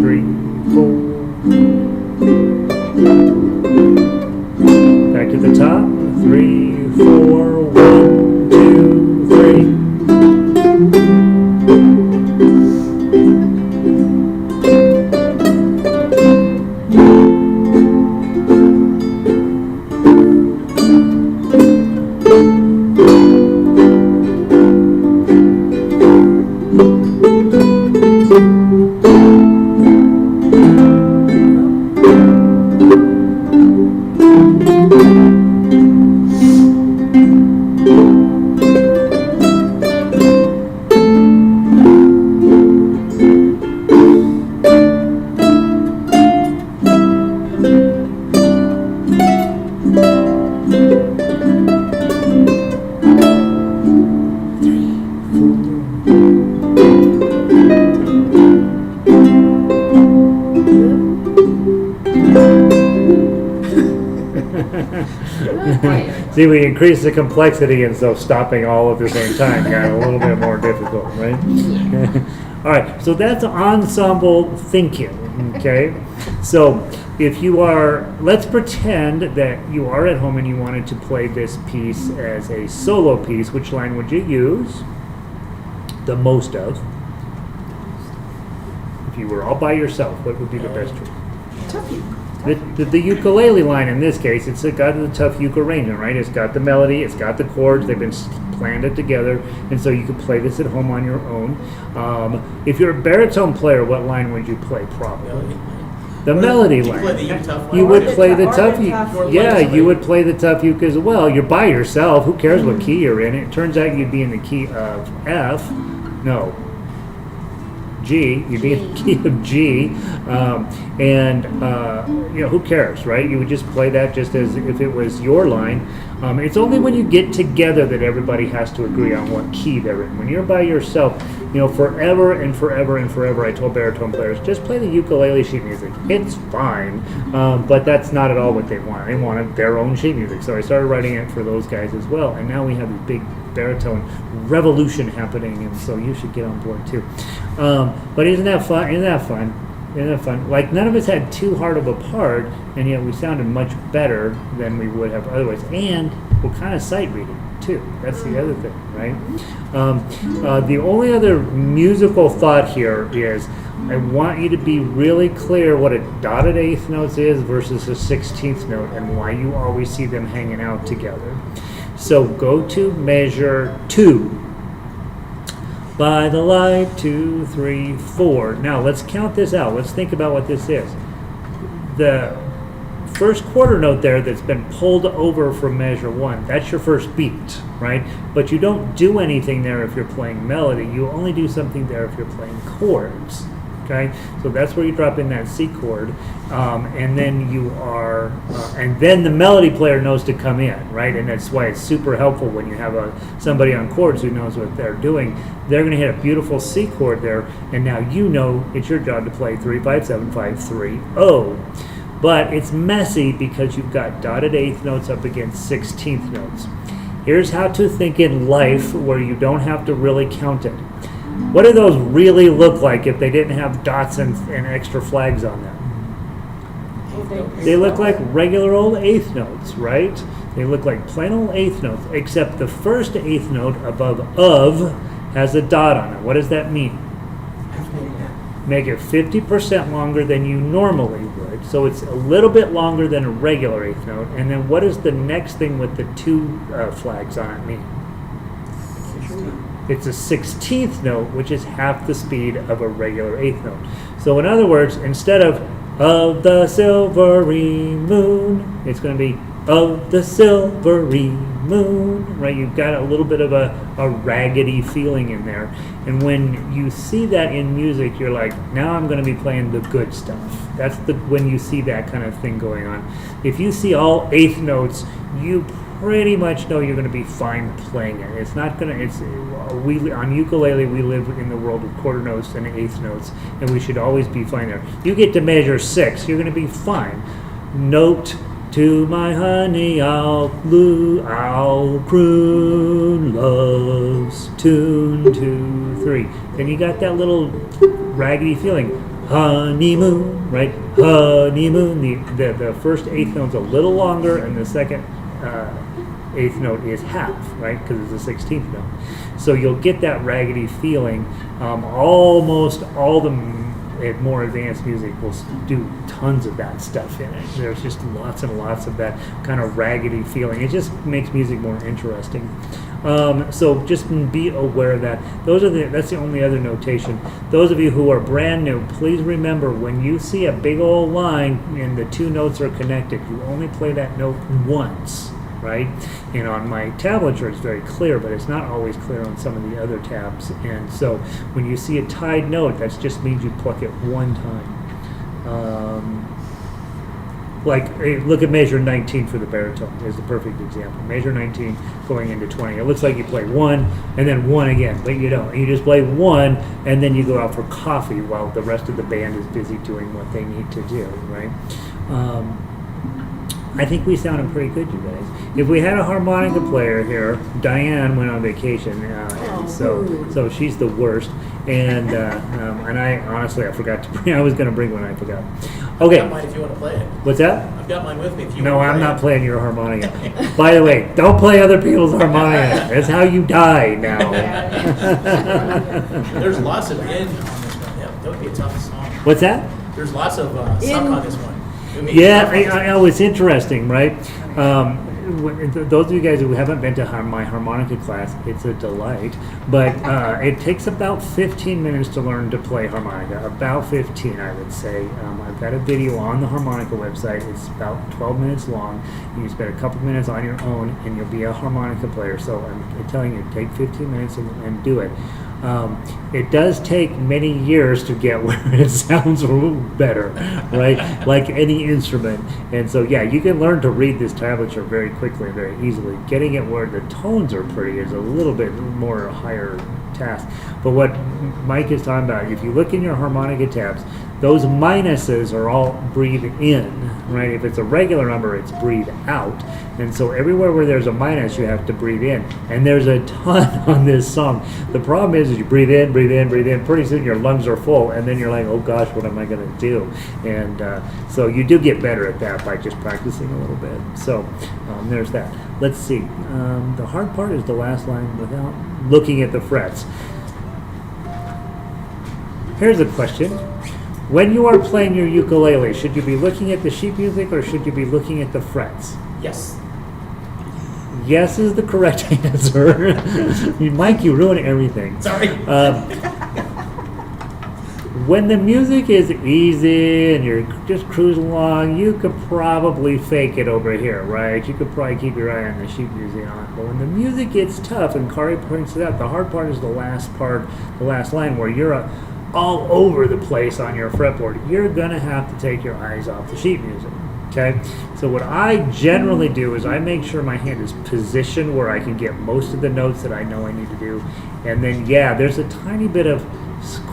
Speaker 1: 3, 4. Back to the top. 3, 4, 1, 2, 3. See, we increased the complexity, and so stopping all at the same time got a little bit more difficult, right? All right, so that's ensemble thinking, okay? So if you are, let's pretend that you are at home and you wanted to play this piece as a solo piece. Which line would you use the most of? If you were all by yourself, what would be the best choice?
Speaker 2: Tough you.
Speaker 1: The ukulele line in this case, it's got the tough uke arrangement, right? It's got the melody, it's got the chords, they've been planned it together, and so you could play this at home on your own. If you're a baritone player, what line would you play probably? The melody line.
Speaker 3: Play the uke tough
Speaker 1: You
Speaker 3: line.
Speaker 1: would play the
Speaker 5: Or
Speaker 1: tough
Speaker 5: the
Speaker 1: uke.
Speaker 5: tough-
Speaker 1: Yeah, you would play the tough uke as well. You're by yourself. Who cares what key you're in? It turns out you'd be in the key of F. No. G. You'd be in the key of G. Who cares, right? You would just play that just as if it was your line. It's only when you get together that everybody has to agree on what key they're in. When you're by yourself, forever and forever and forever, I told baritone players, just play the ukulele sheet music. It's fine, but that's not at all what they want. They wanted their own sheet music, so I started writing it for those guys as well. And now we have this big baritone revolution happening, and so you should get on board too. But isn't that fun? Isn't that fun? Isn't that fun? Like, none of us had too hard of a part, and yet we sounded much better than we would have otherwise. And we're kind of sight reading too. That's the other thing, right? The only other musical thought here is I want you to be really clear what a dotted eighth note is versus a 16th note, and why you always see them hanging out together. So go to measure 2. By the light, 2, 3, 4. Now let's count this out. Let's think about what this is. The first quarter note there that's been pulled over from measure 1, that's your first beat, right? But you don't do anything there if you're playing melody. You only do something there if you're playing chords, Okay, so that's where you drop in that C chord, and then you are, and then the melody player knows to come in, right? And that's why it's super helpful when you have somebody on chords who knows what they're doing. They're going to hit a beautiful C chord there, and now you know it's your job to play 3 5 7 5 3 0. But it's messy because you've got dotted eighth notes up against 16th notes. Here's how to think in life where you don't have to really count it. What do those really look like if they didn't have dots and extra flags on them? They look like regular old eighth notes, right? They look like plain old eighth notes, except the first eighth note above of has a dot on it. What does that mean? Make it 50% longer than you normally would. So it's a little bit longer than a regular eighth note. And then what does the next thing with the two flags on it mean? It's a 16th note, which is half the speed of a regular eighth note. So in other words, instead of the silvery moon, it's going to be of the silvery moon, right? You've got a little bit of a raggedy feeling in there. And when you see that in music, you're like, now I'm going to be playing the good stuff. That's when you see that kind of thing going on. If you see all eighth notes, you pretty much know you're going to be fine playing it. It's not going to, we on ukulele, we live in the world of quarter notes and eighth notes, and we should always be fine there. You get to measure 6, you're going to be fine. Note to my honey, I'll croon love's tune 2 3. Then you got that little raggedy feeling. Honeymoon, right? Honeymoon. The first eighth note's a little longer, and the second eighth note is half, right? Because it's a 16th note. So you'll get that raggedy feeling. Almost all the more advanced music will do tons of that stuff in it. There's just lots and lots of that kind of raggedy feeling. It just makes music more interesting. So just be aware of that. That's the only other notation. Those of you who are brand new, please remember when you see a big old line and the two notes are connected, you only play that note once, right? And on my tablature it's very clear, but it's not always clear on some of the other tabs. And so when you see a tied note, that just means you pluck it one time. Look at measure 19 for the baritone is the perfect example. Measure 19 going into 20. It looks like you play 1 and then 1 again, but you don't. You just play 1 and then you go out for coffee while the rest of the band is busy doing what they need to do, right? I think we sounded pretty good, you guys. If we had a harmonica player here, Diane went on vacation, and so she's the worst. And I honestly, I forgot to bring. I was going to bring one, I forgot. Okay.
Speaker 3: I've got mine if you want to play it.
Speaker 1: What's that?
Speaker 3: I've got mine with me if you
Speaker 1: No,
Speaker 3: want to
Speaker 1: I'm
Speaker 3: play
Speaker 1: not playing your harmonica. By the way, don't play other people's harmonica. That's how you die now.
Speaker 3: There's lots of in on this one. Yeah, that would be a tough song.
Speaker 1: What's that?
Speaker 3: There's lots of suck on this one.
Speaker 1: Yeah, I know, it's interesting, right? Those of you guys who haven't been to my harmonica class, it's a delight. But it takes about 15 minutes to learn to play harmonica. About 15, I would say. I've got a video on the harmonica website. It's about 12 minutes long. You spend a couple minutes on your own, and you'll be a harmonica player. So I'm telling you, take 15 minutes and do it. It does take many years to get where it sounds better, right? Like any instrument. And so, yeah, you can learn to read this tablature very quickly and very easily. Getting it where the tones are pretty is a little bit more higher task. But what Mike is talking about, if you look in your harmonica tabs, those minuses are all breathe in, right? If it's a regular number, it's breathe out. And so everywhere where there's a minus, you have to breathe in. And there's a ton on this song. The problem is you breathe in, breathe in, breathe in. Pretty soon your lungs are full, and then you're like, oh gosh, what am I going to do? And so you do get better at that by just practicing a little bit. So there's that. Let's see. The hard part is the last line without looking at the frets. Here's a question. When you are playing your ukulele, should you be looking at the sheet music or should you be looking at the frets?
Speaker 3: Yes.
Speaker 1: Yes is the correct answer. Mike, you ruined everything.
Speaker 3: Sorry.
Speaker 1: When the music is easy and you're just cruising along, you could probably fake it over here, right? You could probably keep your eye on the sheet music on. But when the music gets tough, and Kari points it out, the hard part is the last line where you're all over the place on your fretboard, you're going to have to take your eyes off the sheet music. Okay, so what I generally do is I make sure my hand is positioned where I can get most of the notes that I know I need to do, and then there's a tiny bit of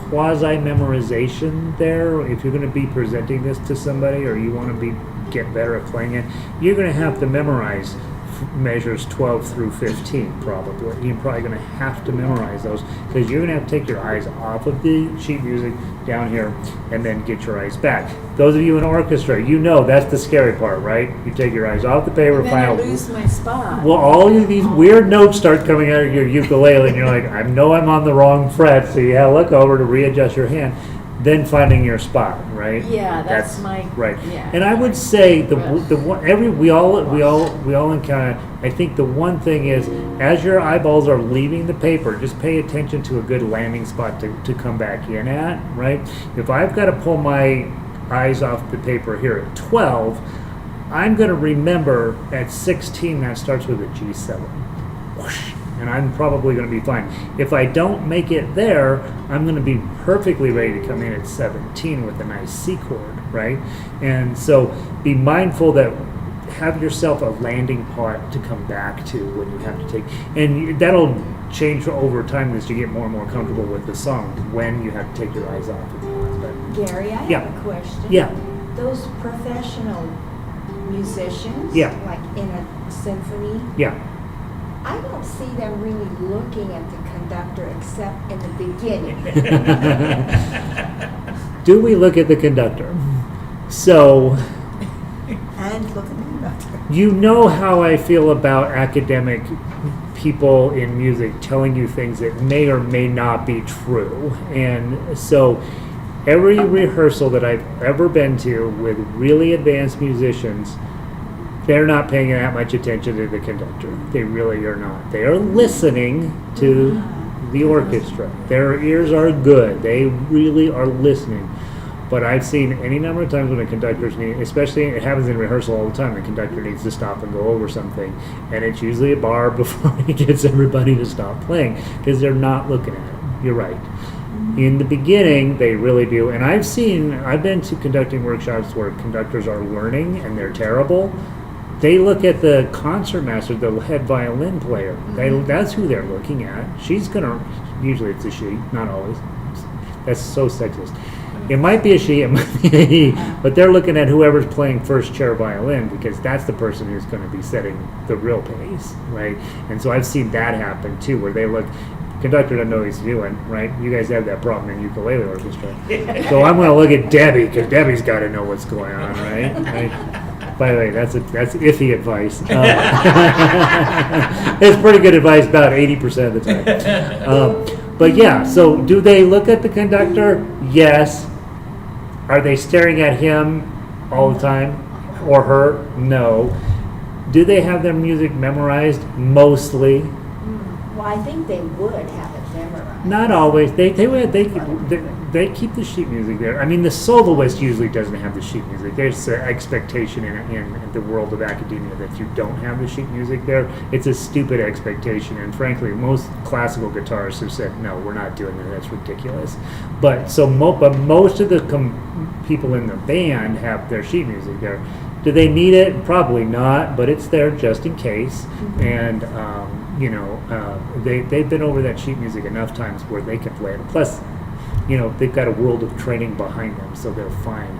Speaker 1: quasi-memorization there. If you're going to be presenting this to somebody or you want to get better at playing it, you're going to have to memorize measures 12 through 15 probably. You're probably going to have to memorize those because you're going to have to take your eyes off of the sheet music down here and then get your eyes back. Those of you in orchestra, you know that's the scary part, right? You take your eyes off the paper,
Speaker 2: And then I lose my spot.
Speaker 1: well, all of these weird notes start coming out of your ukulele, and you're like, I know I'm on the wrong fret, so you look over to readjust your hand, then finding your spot, right?
Speaker 2: Yeah, that's my
Speaker 1: right.
Speaker 2: Yeah.
Speaker 1: And I would say we all encounter. I think the one thing is, as your eyeballs are leaving the paper, just pay attention to a good landing spot to come back in at, right? If I've got to pull my eyes off the paper here at 12, I'm going to remember at 16 that starts with a G7. Whoosh, and I'm probably going to be fine. If I don't make it there, I'm going to be perfectly ready to come in at 17 with a nice C chord, right? And so be mindful that have yourself a landing part to come back to when you have to take, and that'll change over time as you get more and more comfortable with the song when you have to take your eyes off.
Speaker 5: Gary, I
Speaker 1: Yeah.
Speaker 5: have a question.
Speaker 1: Yeah.
Speaker 5: Those professional musicians,
Speaker 1: Yeah.
Speaker 5: like in a symphony,
Speaker 1: Yeah.
Speaker 5: I don't see them really looking at the conductor except in the beginning.
Speaker 1: Do we look at the conductor? So,
Speaker 4: And look at the conductor.
Speaker 1: you know how I feel about academic people in music telling you things that may or may not be true. And so every rehearsal that I've ever been to with really advanced musicians, they're not paying that much attention to the conductor. They really are not. They are listening to the orchestra. Their ears are good. They really are listening. But I've seen any number of times when a conductor's need, especially it happens in rehearsal all the time, the conductor needs to stop and go over something, and it's usually a bar before he gets everybody to stop playing because they're not looking at it. You're right. In the beginning, they really do, and I've been to conducting workshops where conductors are learning and they're terrible. They look at the concertmaster, the head violin player. That's who they're looking at. Usually it's a she, not always. That's so sexist. It might be a she, it might be a he, but they're looking at whoever's playing first chair violin because that's the person who's going to be setting the real pace, right? And so I've seen that happen too, where they look, conductor doesn't know what he's doing, right? You guys have that problem in ukulele orchestra. So I'm going to look at Debbie because Debbie's got to know what's going on, right? By the way, that's iffy advice. It's pretty good advice about 80% of the time. But yeah, so do they look at the conductor? Yes. Are they staring at him all the time? Or her? No. Do they have their music memorized? Mostly.
Speaker 5: Well, I think they would have it memorized.
Speaker 1: Not always. They keep the sheet music there. I mean, the soloist usually doesn't have the sheet music. There's an expectation in the world of academia that you don't have the sheet music there. It's a stupid expectation, and frankly, most classical guitarists have said, "No, we're not doing that. That's ridiculous." But most of the people in the band have their sheet music there. Do they need it? Probably not, but it's there just in case. And they've been over that sheet music enough times where they can play it. Plus, they've got a world of training behind them, so they're fine.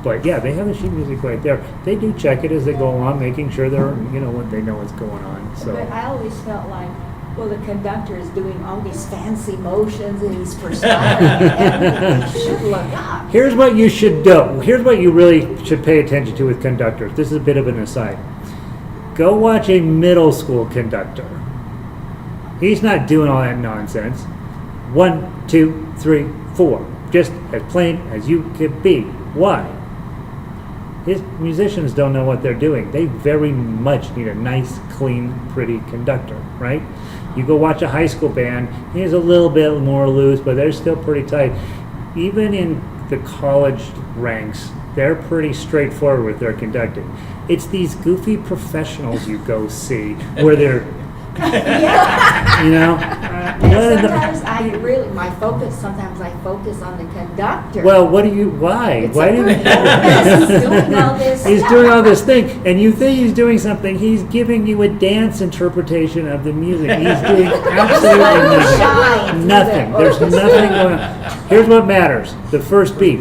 Speaker 1: But yeah, they have the sheet music right there. They do check it as they go along, making sure they know what's going on. So.
Speaker 5: But I always felt like, well, the conductor is doing all these fancy motions and he's perspiring and everything. He should look up.
Speaker 1: Here's what you should do. Here's what you really should pay attention to with conductors. This is a bit of an aside. Go watch a middle school conductor. He's not doing all that nonsense. 1, 2, 3, 4. Just as plain as you could be. Why? His musicians don't know what they're doing. They very much need a nice, clean, pretty conductor, right? You go watch a high school band, he's a little bit more loose, but they're still pretty tight. Even in the college ranks, they're pretty straightforward with their conducting. It's these goofy professionals you go see where they're
Speaker 5: Yeah.
Speaker 1: You know?
Speaker 5: And
Speaker 1: What in the-
Speaker 5: sometimes sometimes I focus on the conductor.
Speaker 1: Well, why?
Speaker 5: It's
Speaker 1: Why
Speaker 5: a
Speaker 1: do
Speaker 5: performance. He's doing all this
Speaker 1: He's
Speaker 5: stuff.
Speaker 1: doing all this thing, and you think he's doing something. He's giving you a dance interpretation of the music. He's doing absolutely
Speaker 5: Shine
Speaker 1: nothing.
Speaker 5: through the
Speaker 1: There's
Speaker 5: orchestra.
Speaker 1: nothing going on. Here's what matters. The first beat.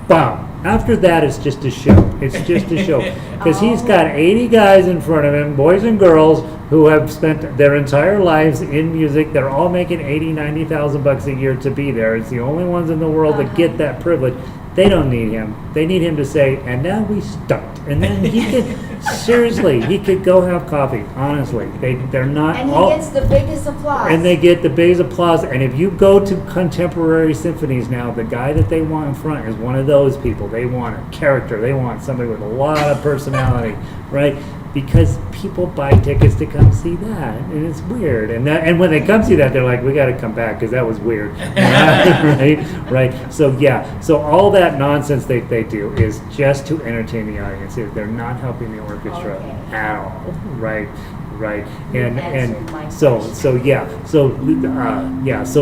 Speaker 1: Bam. After that, it's just a show. It's just a show. Because he's got 80 guys in front of him, boys and girls, who have spent their entire lives in music. They're all making 80, 90,000 bucks a year to be there. It's the only ones in the world that get that privilege. They don't need him. They need him to say, and now we start. And then he could, seriously, he could go have coffee, honestly. They're not
Speaker 5: And he
Speaker 1: all...
Speaker 5: gets the biggest applause.
Speaker 1: And they get the biggest applause. And if you go to contemporary symphonies now, the guy that they want in front is one of those people. They want a character. They want somebody with a lot of personality, right? Because people buy tickets to come see that, and it's weird. And when they come see that, they're like, "We got to come back because that was weird." right. So yeah. So all that nonsense they do is just to entertain the audience. They're not helping the orchestra at all. Right.
Speaker 5: answered my
Speaker 1: So
Speaker 5: question.
Speaker 1: So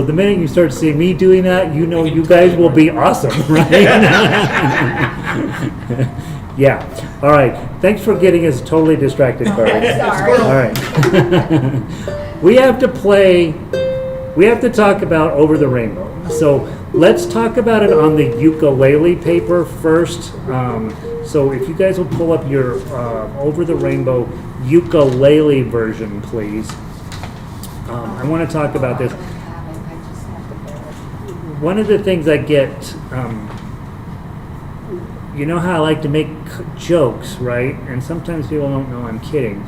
Speaker 1: the minute you start seeing me doing that, you know you guys will be awesome, right? Yeah. All right. Thanks for getting us totally distracted, Barry.
Speaker 5: Sorry.
Speaker 1: All right. We have to talk about Over the Rainbow. So let's talk about it on the ukulele paper first. So if you guys will pull up your Over the Rainbow ukulele version, please. I want to talk about this. One of the things I get, you know how I like to make jokes, right? And sometimes people don't know I'm kidding.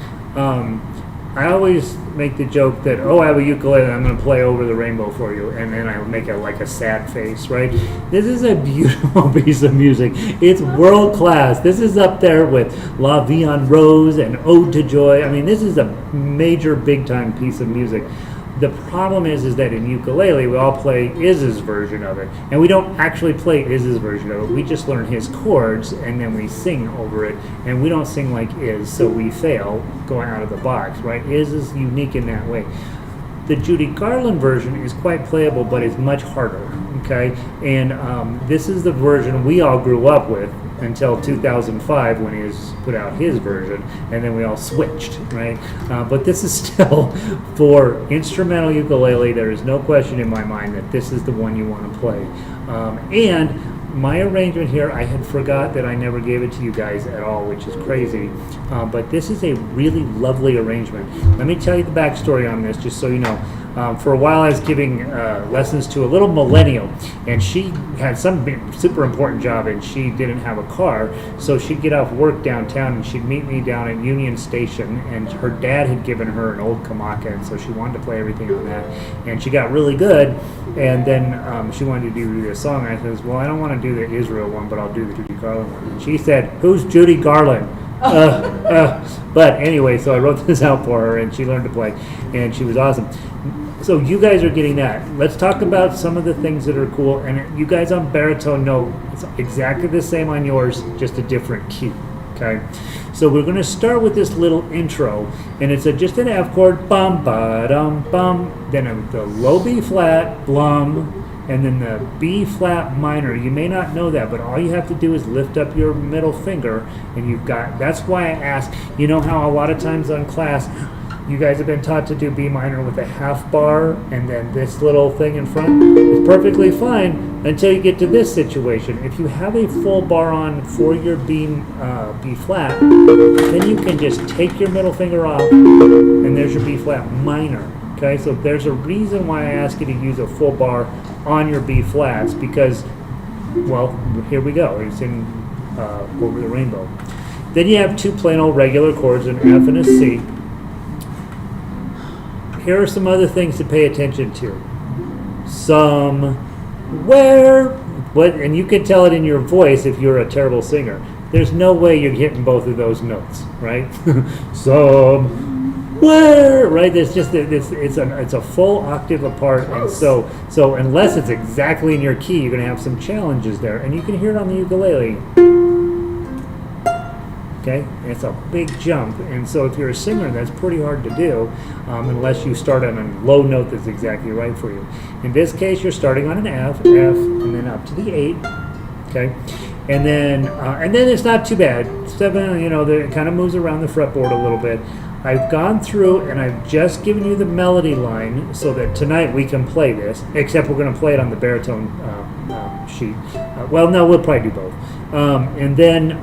Speaker 1: I always make the joke that, I have a ukulele, I'm going to play Over the Rainbow for you, and then I make a sad face, right? This is a beautiful piece of music. It's world class. This is up there with La Vie en Rose and Ode to Joy. I mean, this is a major, big time piece of music. The problem is that in ukulele, we all play Iz's version of it. And we don't actually play Iz's version of it. We just learn his chords, and then we sing over it. And we don't sing like Iz, so we fail going out of the box, right? Iz is unique in that way. The Judy Garland version is quite playable, but it's much harder, okay? And this is the version we all grew up with until 2005 when he put out his version, and then we all switched, right? But this is still for instrumental ukulele. There is no question in my mind that this is the one you want to play. And my arrangement here, I had forgot that I never gave it to you guys at all, which is crazy. But this is a really lovely arrangement. Let me tell you the backstory on this, just so you know. For a while I was giving lessons to a little millennial, and she had some super important job, and she didn't have a car, so she'd get off work downtown, and she'd meet me down at Union Station, and her dad had given her an old Kamaka, and so she wanted to play everything on that, and she got really good, and then she wanted to do this song. I said, well, I don't want to do the Israel one, but I'll do the Judy Garland one. And she said, who's Judy Garland? But anyway, so I wrote this out for her, and she learned to play, and she was awesome. So you guys are getting that. Let's talk about some of the things that are cool. And you guys on baritone know it's exactly the same on yours, just a different key. Okay. So we're going to start with this little intro, and it's just an F chord, bum ba dum bum, then the low B flat, blum, and then the B flat minor. You may not know that, but all you have to do is lift up your middle finger, and you've got. That's why I ask. You know how a lot of times on class, you guys have been taught to do B minor with a half bar and then this little thing in front. It's perfectly fine until you get to this situation. If you have a full bar on for your B flat, then you can just take your middle finger off, and there's your B flat minor. Okay, so there's a reason why I ask you to use a full bar on your B flats, because, well, here we go. It's in Over the Rainbow. Then you have two plain old regular chords, an F and a C. Here are some other things to pay attention to. Somewhere, and you can tell it in your voice if you're a terrible singer. There's no way you're hitting both of those notes, right? Somewhere, right? There's just it's a full octave apart, and so unless it's exactly in your key, you're going to have some challenges there, and you can hear it on the ukulele. Okay, and it's a big jump, and so if you're a singer, that's pretty hard to do, unless you start on a low note that's exactly right for you. In this case, you're starting on an F, and then up to the 8. Okay, and then it's not too bad. 7, it kind of moves around the fretboard a little bit. I've gone through and I've just given you the melody line so that tonight we can play this, except we're going to play it on the baritone sheet. Well, no, we'll probably do both. And then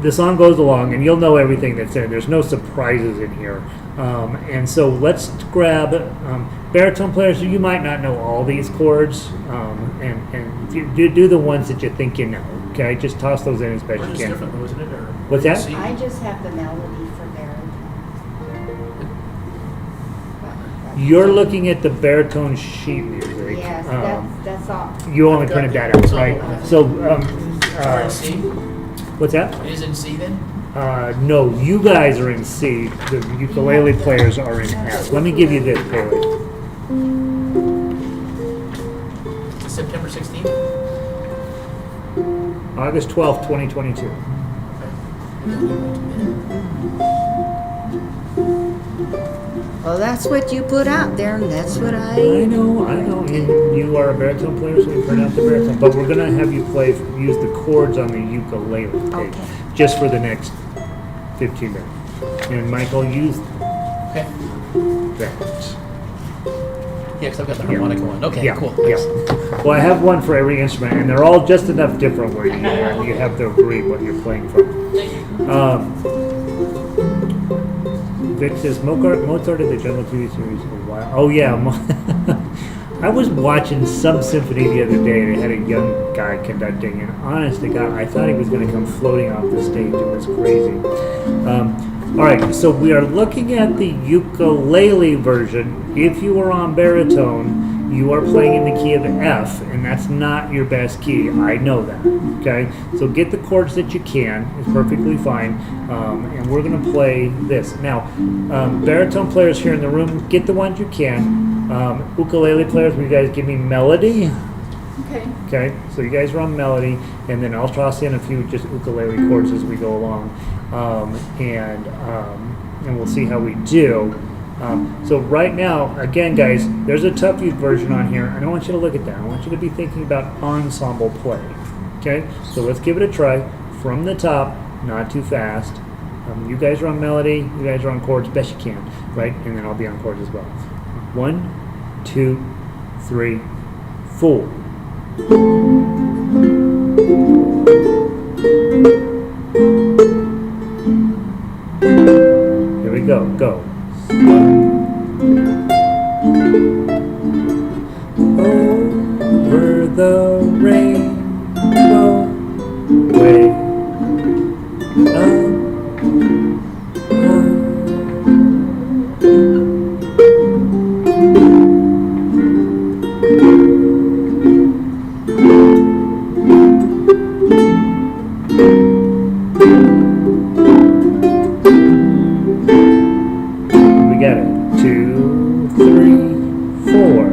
Speaker 1: the song goes along and you'll know everything that's there. There's no surprises in here. And so let's grab baritone players. You might not know all these chords, and do the ones that you think you know. Okay, just toss those in as best you
Speaker 3: It's
Speaker 1: can.
Speaker 3: different though, isn't it? Or
Speaker 1: What's that?
Speaker 3: C?
Speaker 5: I just have the melody for baritone.
Speaker 1: You're looking at the baritone sheet music.
Speaker 5: Yes, that's all.
Speaker 1: You only printed that out, right? So,
Speaker 3: Or in C?
Speaker 1: what's that?
Speaker 3: It is in C then?
Speaker 1: No, you guys are in C. The ukulele players are in F. Let me give you this, Bailey.
Speaker 3: It's September 16th?
Speaker 1: August 12th, 2022.
Speaker 2: Well, that's what you put out there, and that's what
Speaker 1: I know. And you are a baritone player, so you print out the baritone. But we're gonna have you use the chords on the ukulele page,
Speaker 2: Okay.
Speaker 1: just for the next 15 minutes. And Michael, use
Speaker 3: Okay.
Speaker 1: that.
Speaker 3: Yeah, because I've got the harmonica one. Okay,
Speaker 1: Yeah,
Speaker 3: cool.
Speaker 1: yeah. Well, I have one for every instrument, and they're all just enough different where you have to agree what you're playing from.
Speaker 3: Thank you.
Speaker 1: Vic says Mozart in the Jungle TV series a while. Oh yeah, I was watching some symphony the other day, and it had a young guy conducting, and honest to God, I thought he was going to come floating off the stage. It was crazy. All right, so we are looking at the ukulele version. If you are on baritone, you are playing in the key of F, and that's not your best key. I know that. Okay, so get the chords that you can. It's perfectly fine, and we're going to play this now. Baritone players here in the room, get the ones you can. Ukulele players, will you guys give me melody?
Speaker 2: Okay.
Speaker 1: Okay, so you guys are on melody, and then I'll toss in a few just ukulele chords as we go along, and we'll see how we do. So right now, again, guys, there's a tough youth version on here. I don't want you to look at that. I want you to be thinking about ensemble play. Okay, so let's give it a try from the top, not too fast. You guys are on melody. You guys are on chords, best you can, right? And then I'll be on chords as well. 1, 2, 3, 4. Here we go. Go. Over the rainbow way up we got it. 2, 3, 4.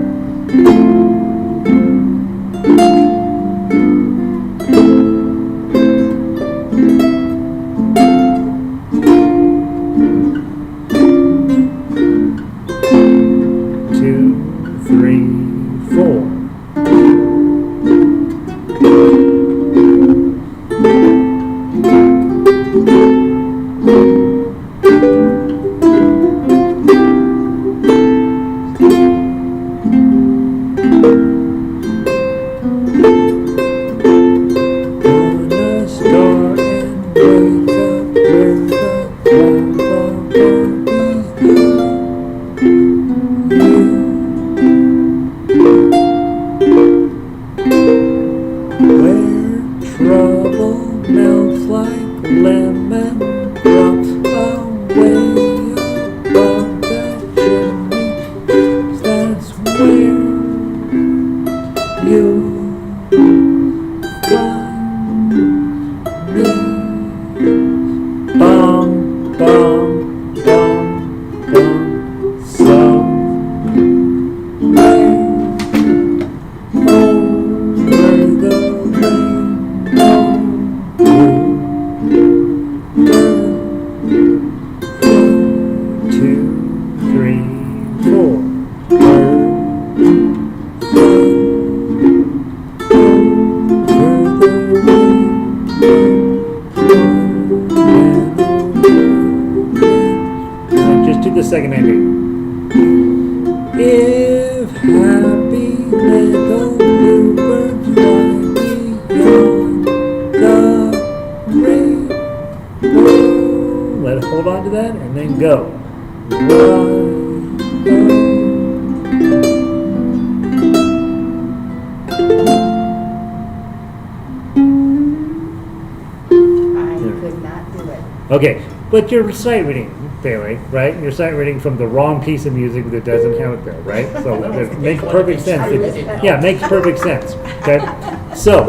Speaker 1: second ending. If happy little bluebirds fly beyond the rainbow. Let it hold on to that and then go.
Speaker 5: I could not do it.
Speaker 1: Okay, but you're sight reading, Bailey, right? You're sight reading from the wrong piece of music that doesn't have it there, right? So it makes perfect sense. Yeah, it makes perfect sense. Okay, so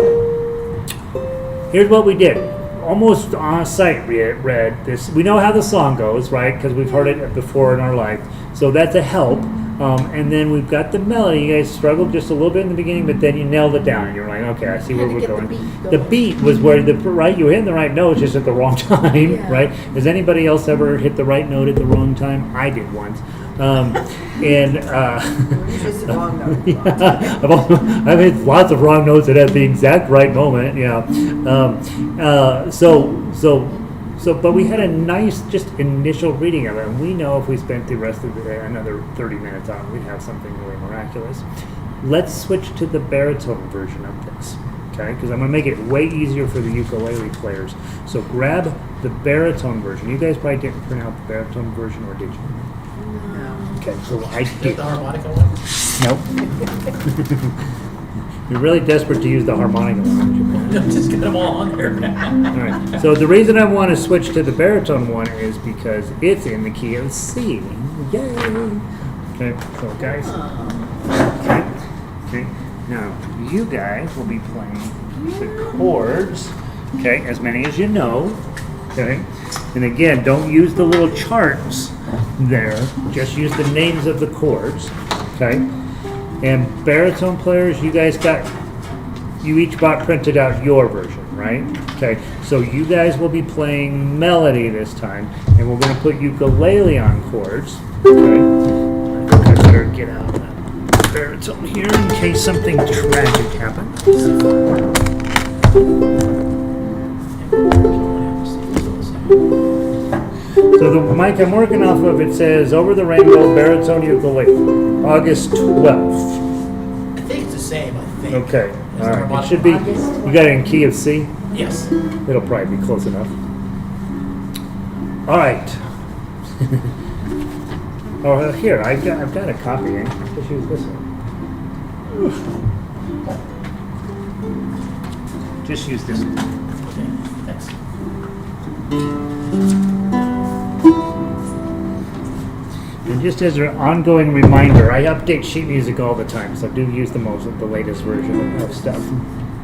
Speaker 1: here's what we did. Almost on sight read this. We know how the song goes, right? Because we've heard it before in our life. So that's a help. And then we've got the melody. You guys struggled just a little bit in the beginning, but then you nailed it down. And you're like, okay, I see where we're going. The beat was where right. You were hitting the right note, just at the wrong time,
Speaker 2: Yeah.
Speaker 1: right? Has anybody else ever hit the right note at the wrong time? I did once.
Speaker 4: Usually it's the wrong note.
Speaker 1: Yeah, I've hit lots of wrong notes at the exact right moment. Yeah. But we had a nice just initial reading of it, and we know if we spent the rest of the day, another 30 minutes on it, we'd have something really miraculous. Let's switch to the baritone version of this, okay? Because I'm going to make it way easier for the ukulele players. So grab the baritone version. You guys probably didn't print out the baritone version, or did you?
Speaker 4: No.
Speaker 1: Okay, so I
Speaker 3: Is that
Speaker 1: did.
Speaker 3: the harmonica one?
Speaker 1: Nope. You're really desperate to use the harmonica one, aren't you?
Speaker 3: No, just get them all on there now.
Speaker 1: All right. So the reason I want to switch to the baritone one is because it's in the key of C. Yay! Okay. So guys. Okay. Okay. Now you guys will be playing the chords. Okay, as many as you know. Okay. And again, don't use the little charts there. Just use the names of the chords. Okay. And baritone players, you each printed out your version, right? Okay, so you guys will be playing melody this time, and we're going to put ukulele on chords. Okay, I better get out that baritone here in case something tragic happens. So the mic I'm working off of, it says Over the Rainbow Baritone Ukulele, August 12th.
Speaker 3: I think it's the same, I think.
Speaker 1: Okay,
Speaker 3: Is
Speaker 1: all
Speaker 3: the
Speaker 1: right. It
Speaker 3: harmonica-
Speaker 1: should be, you got it in key of C?
Speaker 3: Yes.
Speaker 1: It'll probably be close enough. All right. Oh, here, I've got a copy. Eh? Just use this one. Just use this one.
Speaker 3: Okay, thanks.
Speaker 1: And just as an ongoing reminder, I update sheet music all the time, so do use the latest version of stuff.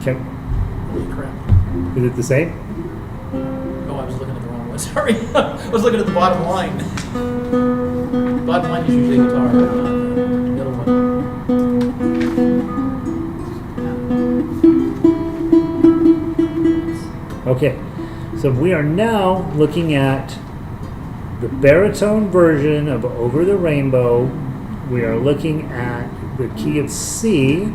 Speaker 1: Okay.
Speaker 3: Holy crap.
Speaker 1: Is it the same?
Speaker 3: Oh, I was looking at the wrong one. Sorry. I was looking at the bottom line. Bottom line is usually guitar, but not the middle one.
Speaker 1: Okay, so we are now looking at the baritone version of Over the Rainbow. We are looking at the key of C.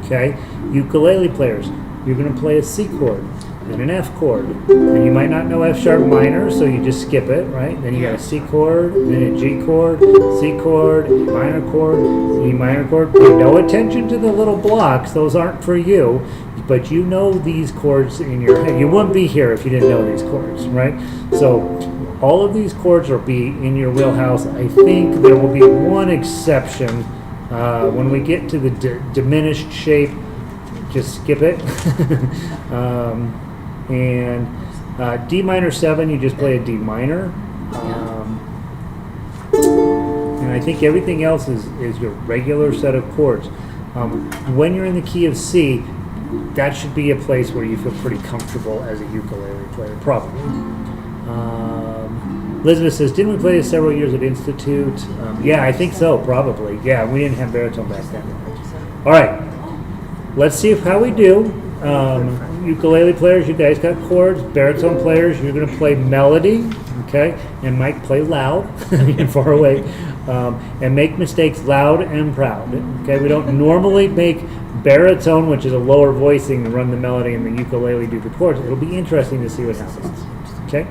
Speaker 1: Okay, ukulele players, you're going to play a C chord and an F chord, and you might not know F sharp minor, so you just skip it, right? Then you got a C chord, then a G chord, C chord, E minor chord, E minor chord. Pay no attention to the little blocks; those aren't for you. But you know these chords in your head. You wouldn't be here if you didn't know these chords, right? So all of these chords will be in your wheelhouse. I think there will be one exception. When we get to the diminished shape, just skip it. D minor 7, you just play a D minor. And I think everything else is your regular set of chords. When you're in the key of C, that should be a place where you feel pretty comfortable as a ukulele player, probably. Elizabeth says, didn't we play this several years at Institute? Yeah, I think so, probably. Yeah, we didn't have baritone back then. All right, let's see how we do. Ukulele players, you guys got chords. Baritone players, you're going to play melody, okay? And Mike, play loud and far away. And make mistakes loud and proud, okay? We don't normally make baritone, which is a lower voicing, and run the melody, and the ukulele do the chords. It'll be interesting to see what happens, okay?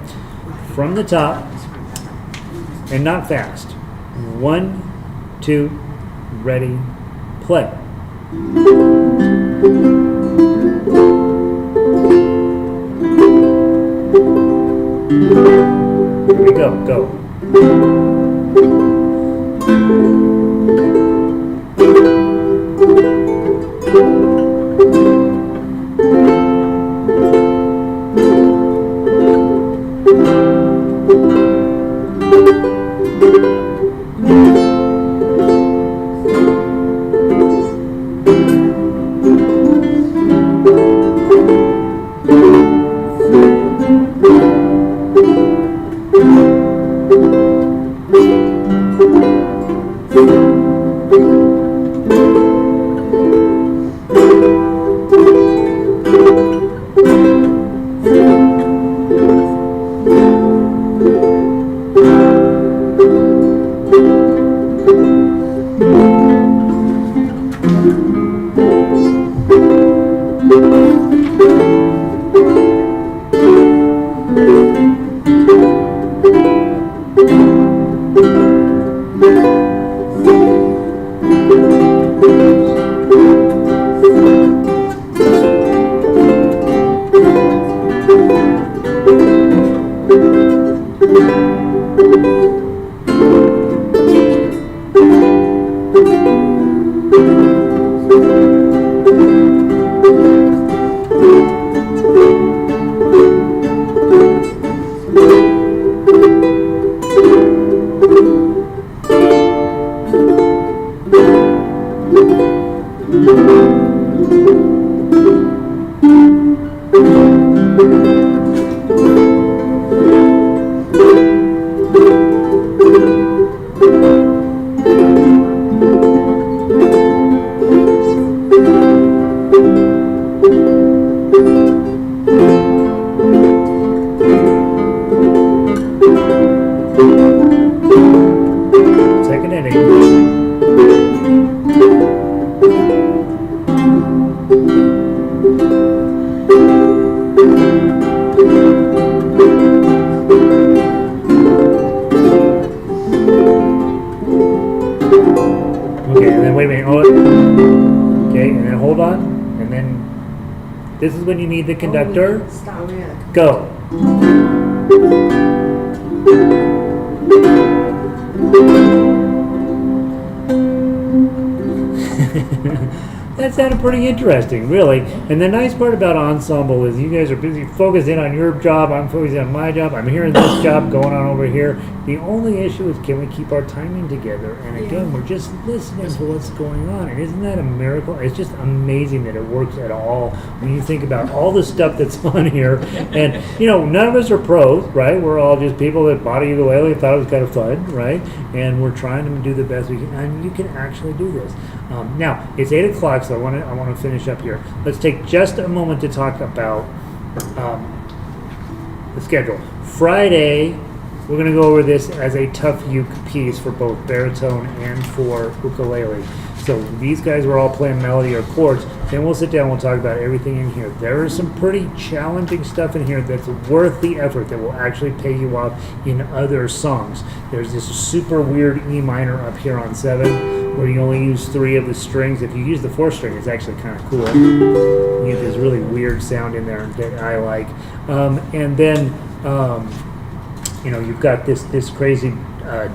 Speaker 1: From the top, and not fast, 1, 2, ready, play. Here we go, go. This is when you need the conductor.
Speaker 5: Stop.
Speaker 4: Oh, yeah.
Speaker 1: Go. That sounded pretty interesting, really. And the nice part about ensemble is you guys are busy focusing on your job. I'm focusing on my job. I'm hearing this job going on over here. The only issue is, can we keep our timing together? And again, we're just listening to what's going on. And isn't that a miracle? It's just amazing that it works at all when you think about all the stuff that's on here. And, you know, none of us are pros, right? We're all just people that bought a ukulele and thought it was kind of fun, right? And we're trying to do the best we can. And you can actually do this. Now, it's 8 o'clock, so I want to finish up here. Let's take just a moment to talk about the schedule. Friday, we're going to go over this as a tough uke piece for both baritone and for ukulele. So these guys were all playing melody or chords. Then we'll sit down and we'll talk about everything in here. There is some pretty challenging stuff in here that's worth the effort that will actually pay you off in other songs. There's this super weird E minor up here on 7 where you only use 3 of the strings. If you use the 4th string, it's actually kind of cool. You get this really weird sound in there that I like. And then, you know, you've got this crazy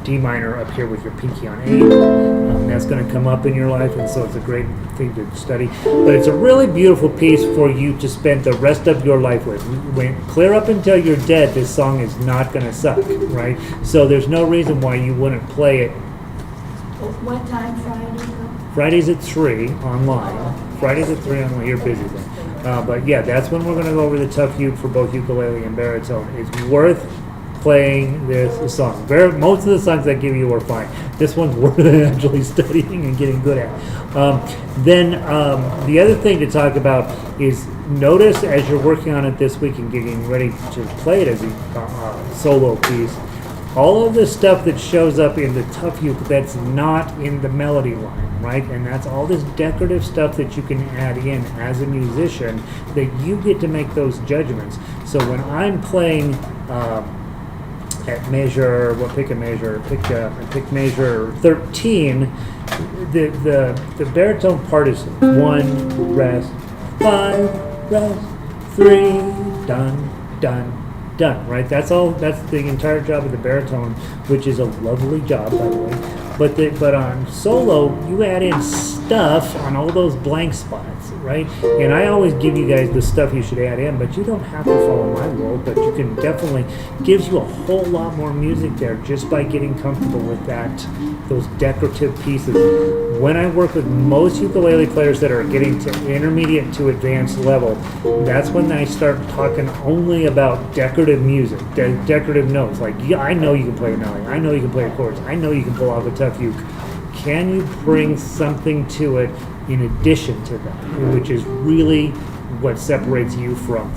Speaker 1: D minor up here with your pinky on 8. That's going to come up in your life, and so it's a great thing to study. But it's a really beautiful piece for you to spend the rest of your life with. When clear up until you're dead, this song is not going to suck, right? So there's no reason why you wouldn't play it.
Speaker 5: What time Friday?
Speaker 1: Fridays at 3 online. Fridays at 3 online. You're busy then. But yeah, that's when we're going to go over the tough uke for both ukulele and baritone. It's worth playing this song. Most of the songs I give you are fine. This one's worth actually studying and getting good at. Then the other thing to talk about is notice as you're working on it this week and getting ready to play it as a solo piece, all of the stuff that shows up in the tough uke that's not in the melody line, right? And that's all this decorative stuff that you can add in as a musician that you get to make those judgments. So when I'm playing at measure, pick measure 13, the baritone part is 1, rest, 5, rest, 3, done, done, done, right? That's the entire job of the baritone, which is a lovely job, by the way. But on solo, you add in stuff on all those blank spots, right? And I always give you guys the stuff you should add in, but you don't have to follow my rule, but you can definitely, gives you a whole lot more music there just by getting comfortable with those decorative pieces. When I work with most ukulele players that are getting to intermediate to advanced level, that's when I start talking only about decorative music, decorative notes. Like, yeah, I know you can play a melody, I know you can play the chords, I know you can pull off a tough uke. Can you bring something to it in addition to that, which is really what separates you from,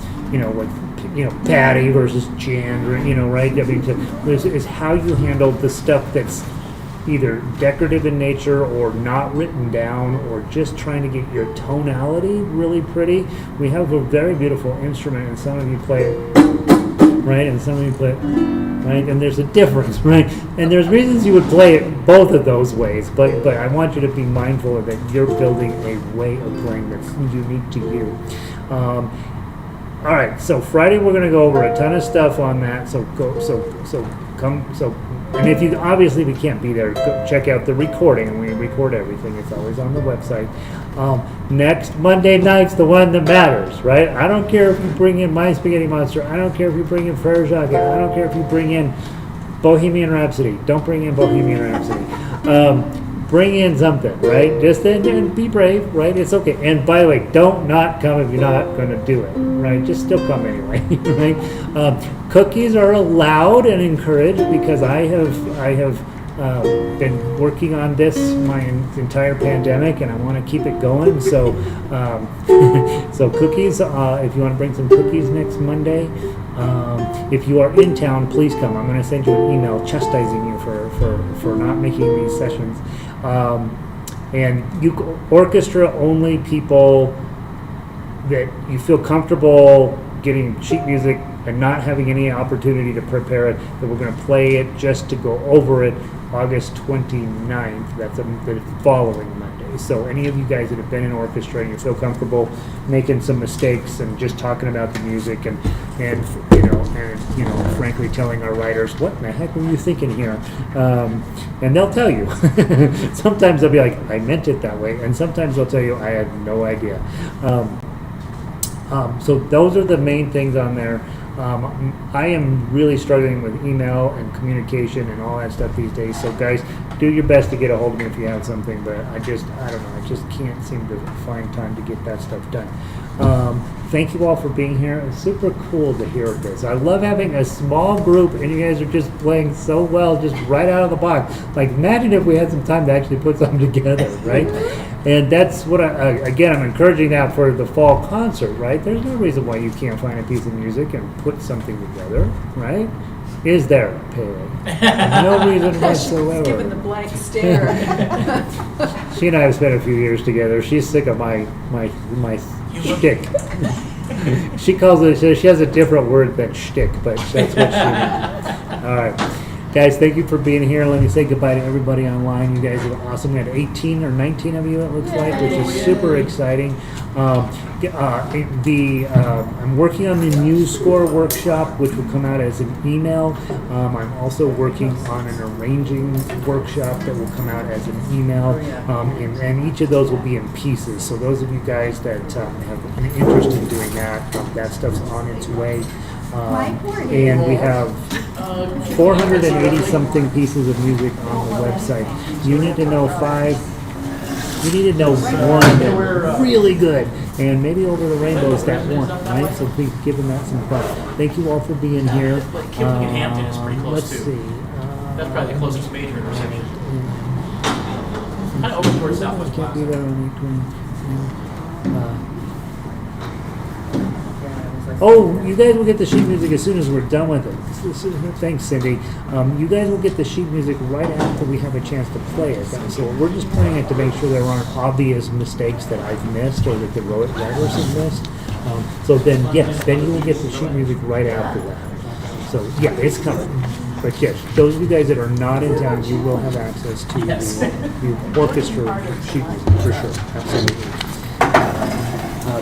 Speaker 1: Patty versus Jan, right? I mean, is how you handle the stuff that's either decorative in nature or not written down or just trying to get your tonality really pretty. We have a very beautiful instrument, and some of you play it right, and some of you play it right, and there's a difference, right? And there's reasons you would play it both of those ways, but I want you to be mindful of that you're building a way of playing that's unique to you. All right, so Friday we're going to go over a ton of stuff on that. And if you obviously we can't be there, go check out the recording, and we record everything. It's always on the website. Next Monday night's the one that matters, right? I don't care if you bring in My Spaghetti Monster. I don't care if you bring in Frere Jacques. I don't care if you bring in Bohemian Rhapsody. Don't bring in Bohemian Rhapsody. Bring in something, right? Just and be brave, right? It's okay. And by the way, don't not come if you're not going to do it, right? Just still come anyway, right? Cookies are allowed and encouraged because I have been working on this my entire pandemic, and I want to keep it going. So, so cookies. If you want to bring some cookies next Monday. If you are in town, please come. I'm going to send you an email chastising you for not making these sessions. And orchestra only people that you feel comfortable getting sheet music and not having any opportunity to prepare it, that we're going to play it just to go over it August 29th. That's the following Monday. So any of you guys that have been in orchestra and you feel comfortable making some mistakes and just talking about the music and frankly telling our writers, what in the heck were you thinking here? And they'll tell you. Sometimes they'll be like, I meant it that way. And sometimes they'll tell you, I had no idea. So those are the main things on there. I am really struggling with email and communication and all that stuff these days. So guys, do your best to get a hold of me if you have something, but I don't know, I just can't seem to find time to get that stuff done. Thank you all for being here. It's super cool to hear this. I love having a small group and you guys are just playing so well, just right out of the box. Like, imagine if we had some time to actually put something together, right? And that's what I'm encouraging that for the fall concert, right? There's no reason why you can't find a piece of music and put something together, right? Is there, Pele? No reason whatsoever.
Speaker 2: She's giving the blank stare.
Speaker 1: She and I have spent a few years together. She's sick of my shtick. She calls it, she has a different word than shtick, but that's what she means. All right. Guys, thank you for being here. Let me say goodbye to everybody online. You guys are awesome. We had 18 or 19 of you, it looks like, which is super exciting. I'm working on the news score workshop, which will come out as an email. I'm also working on an arranging workshop that will come out as an email. And each of those will be in pieces. So those of you guys that have an interest in doing that, that stuff's on its way. And we have 480 something pieces of music on the website. You need to know 5. You need to know one that's really good, and maybe Over the Rainbow is that one, right? So please give them that some thought. Thank you all for being here.
Speaker 3: Kipling in Hampton is pretty close
Speaker 1: let's
Speaker 3: too.
Speaker 1: see.
Speaker 3: That's probably the closest major intersection. Kind of over towards Southwest
Speaker 1: Can't be
Speaker 3: Plaza.
Speaker 1: there on 820. Oh, you guys will get the sheet music as soon as we're done with it. Thanks, Cindy. You guys will get the sheet music right after we have a chance to play it. So we're just playing it to make sure there aren't obvious mistakes that I've missed or that the writers have missed. So then, yes, then you will get the sheet music right after that. So yeah, it's coming. But yes, those of you guys that are not in town, you will have access to
Speaker 3: Yes.
Speaker 1: the orchestra sheet for sure. Absolutely.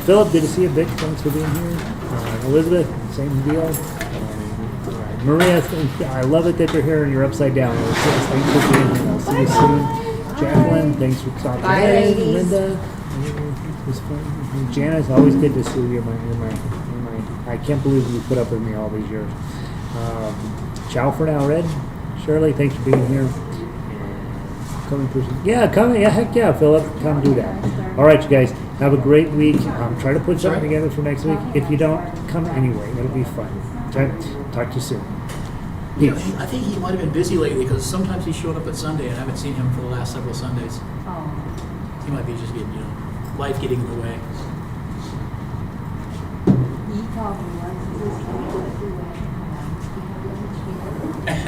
Speaker 1: Philip, good to see you. Vic, thanks for being here. Elizabeth, same deal. Maria, I love it that you're here and you're upside down. Thanks for being here. I'll see you soon. Jacqueline, thanks for stopping
Speaker 5: Bye,
Speaker 1: in.
Speaker 5: ladies.
Speaker 1: Linda, it was fun. Janice, always good to see you. I can't believe you put up with me all these years. Ciao for now, Red. Shirley, thanks for being here. Coming person. Yeah, come. Yeah, heck yeah, Philip. Come do that. All right, you guys. Have a great week. Try to put something together for next week. If you don't, come anyway. It'll be fun. Okay? Talk to you soon.
Speaker 3: You know,
Speaker 1: Peace.
Speaker 3: I think he might have been busy lately because sometimes he's showing up at Sunday and I haven't seen him for the last several Sundays.
Speaker 5: Oh.
Speaker 3: He might be just getting, life getting in the way.
Speaker 5: He called me once, he was like,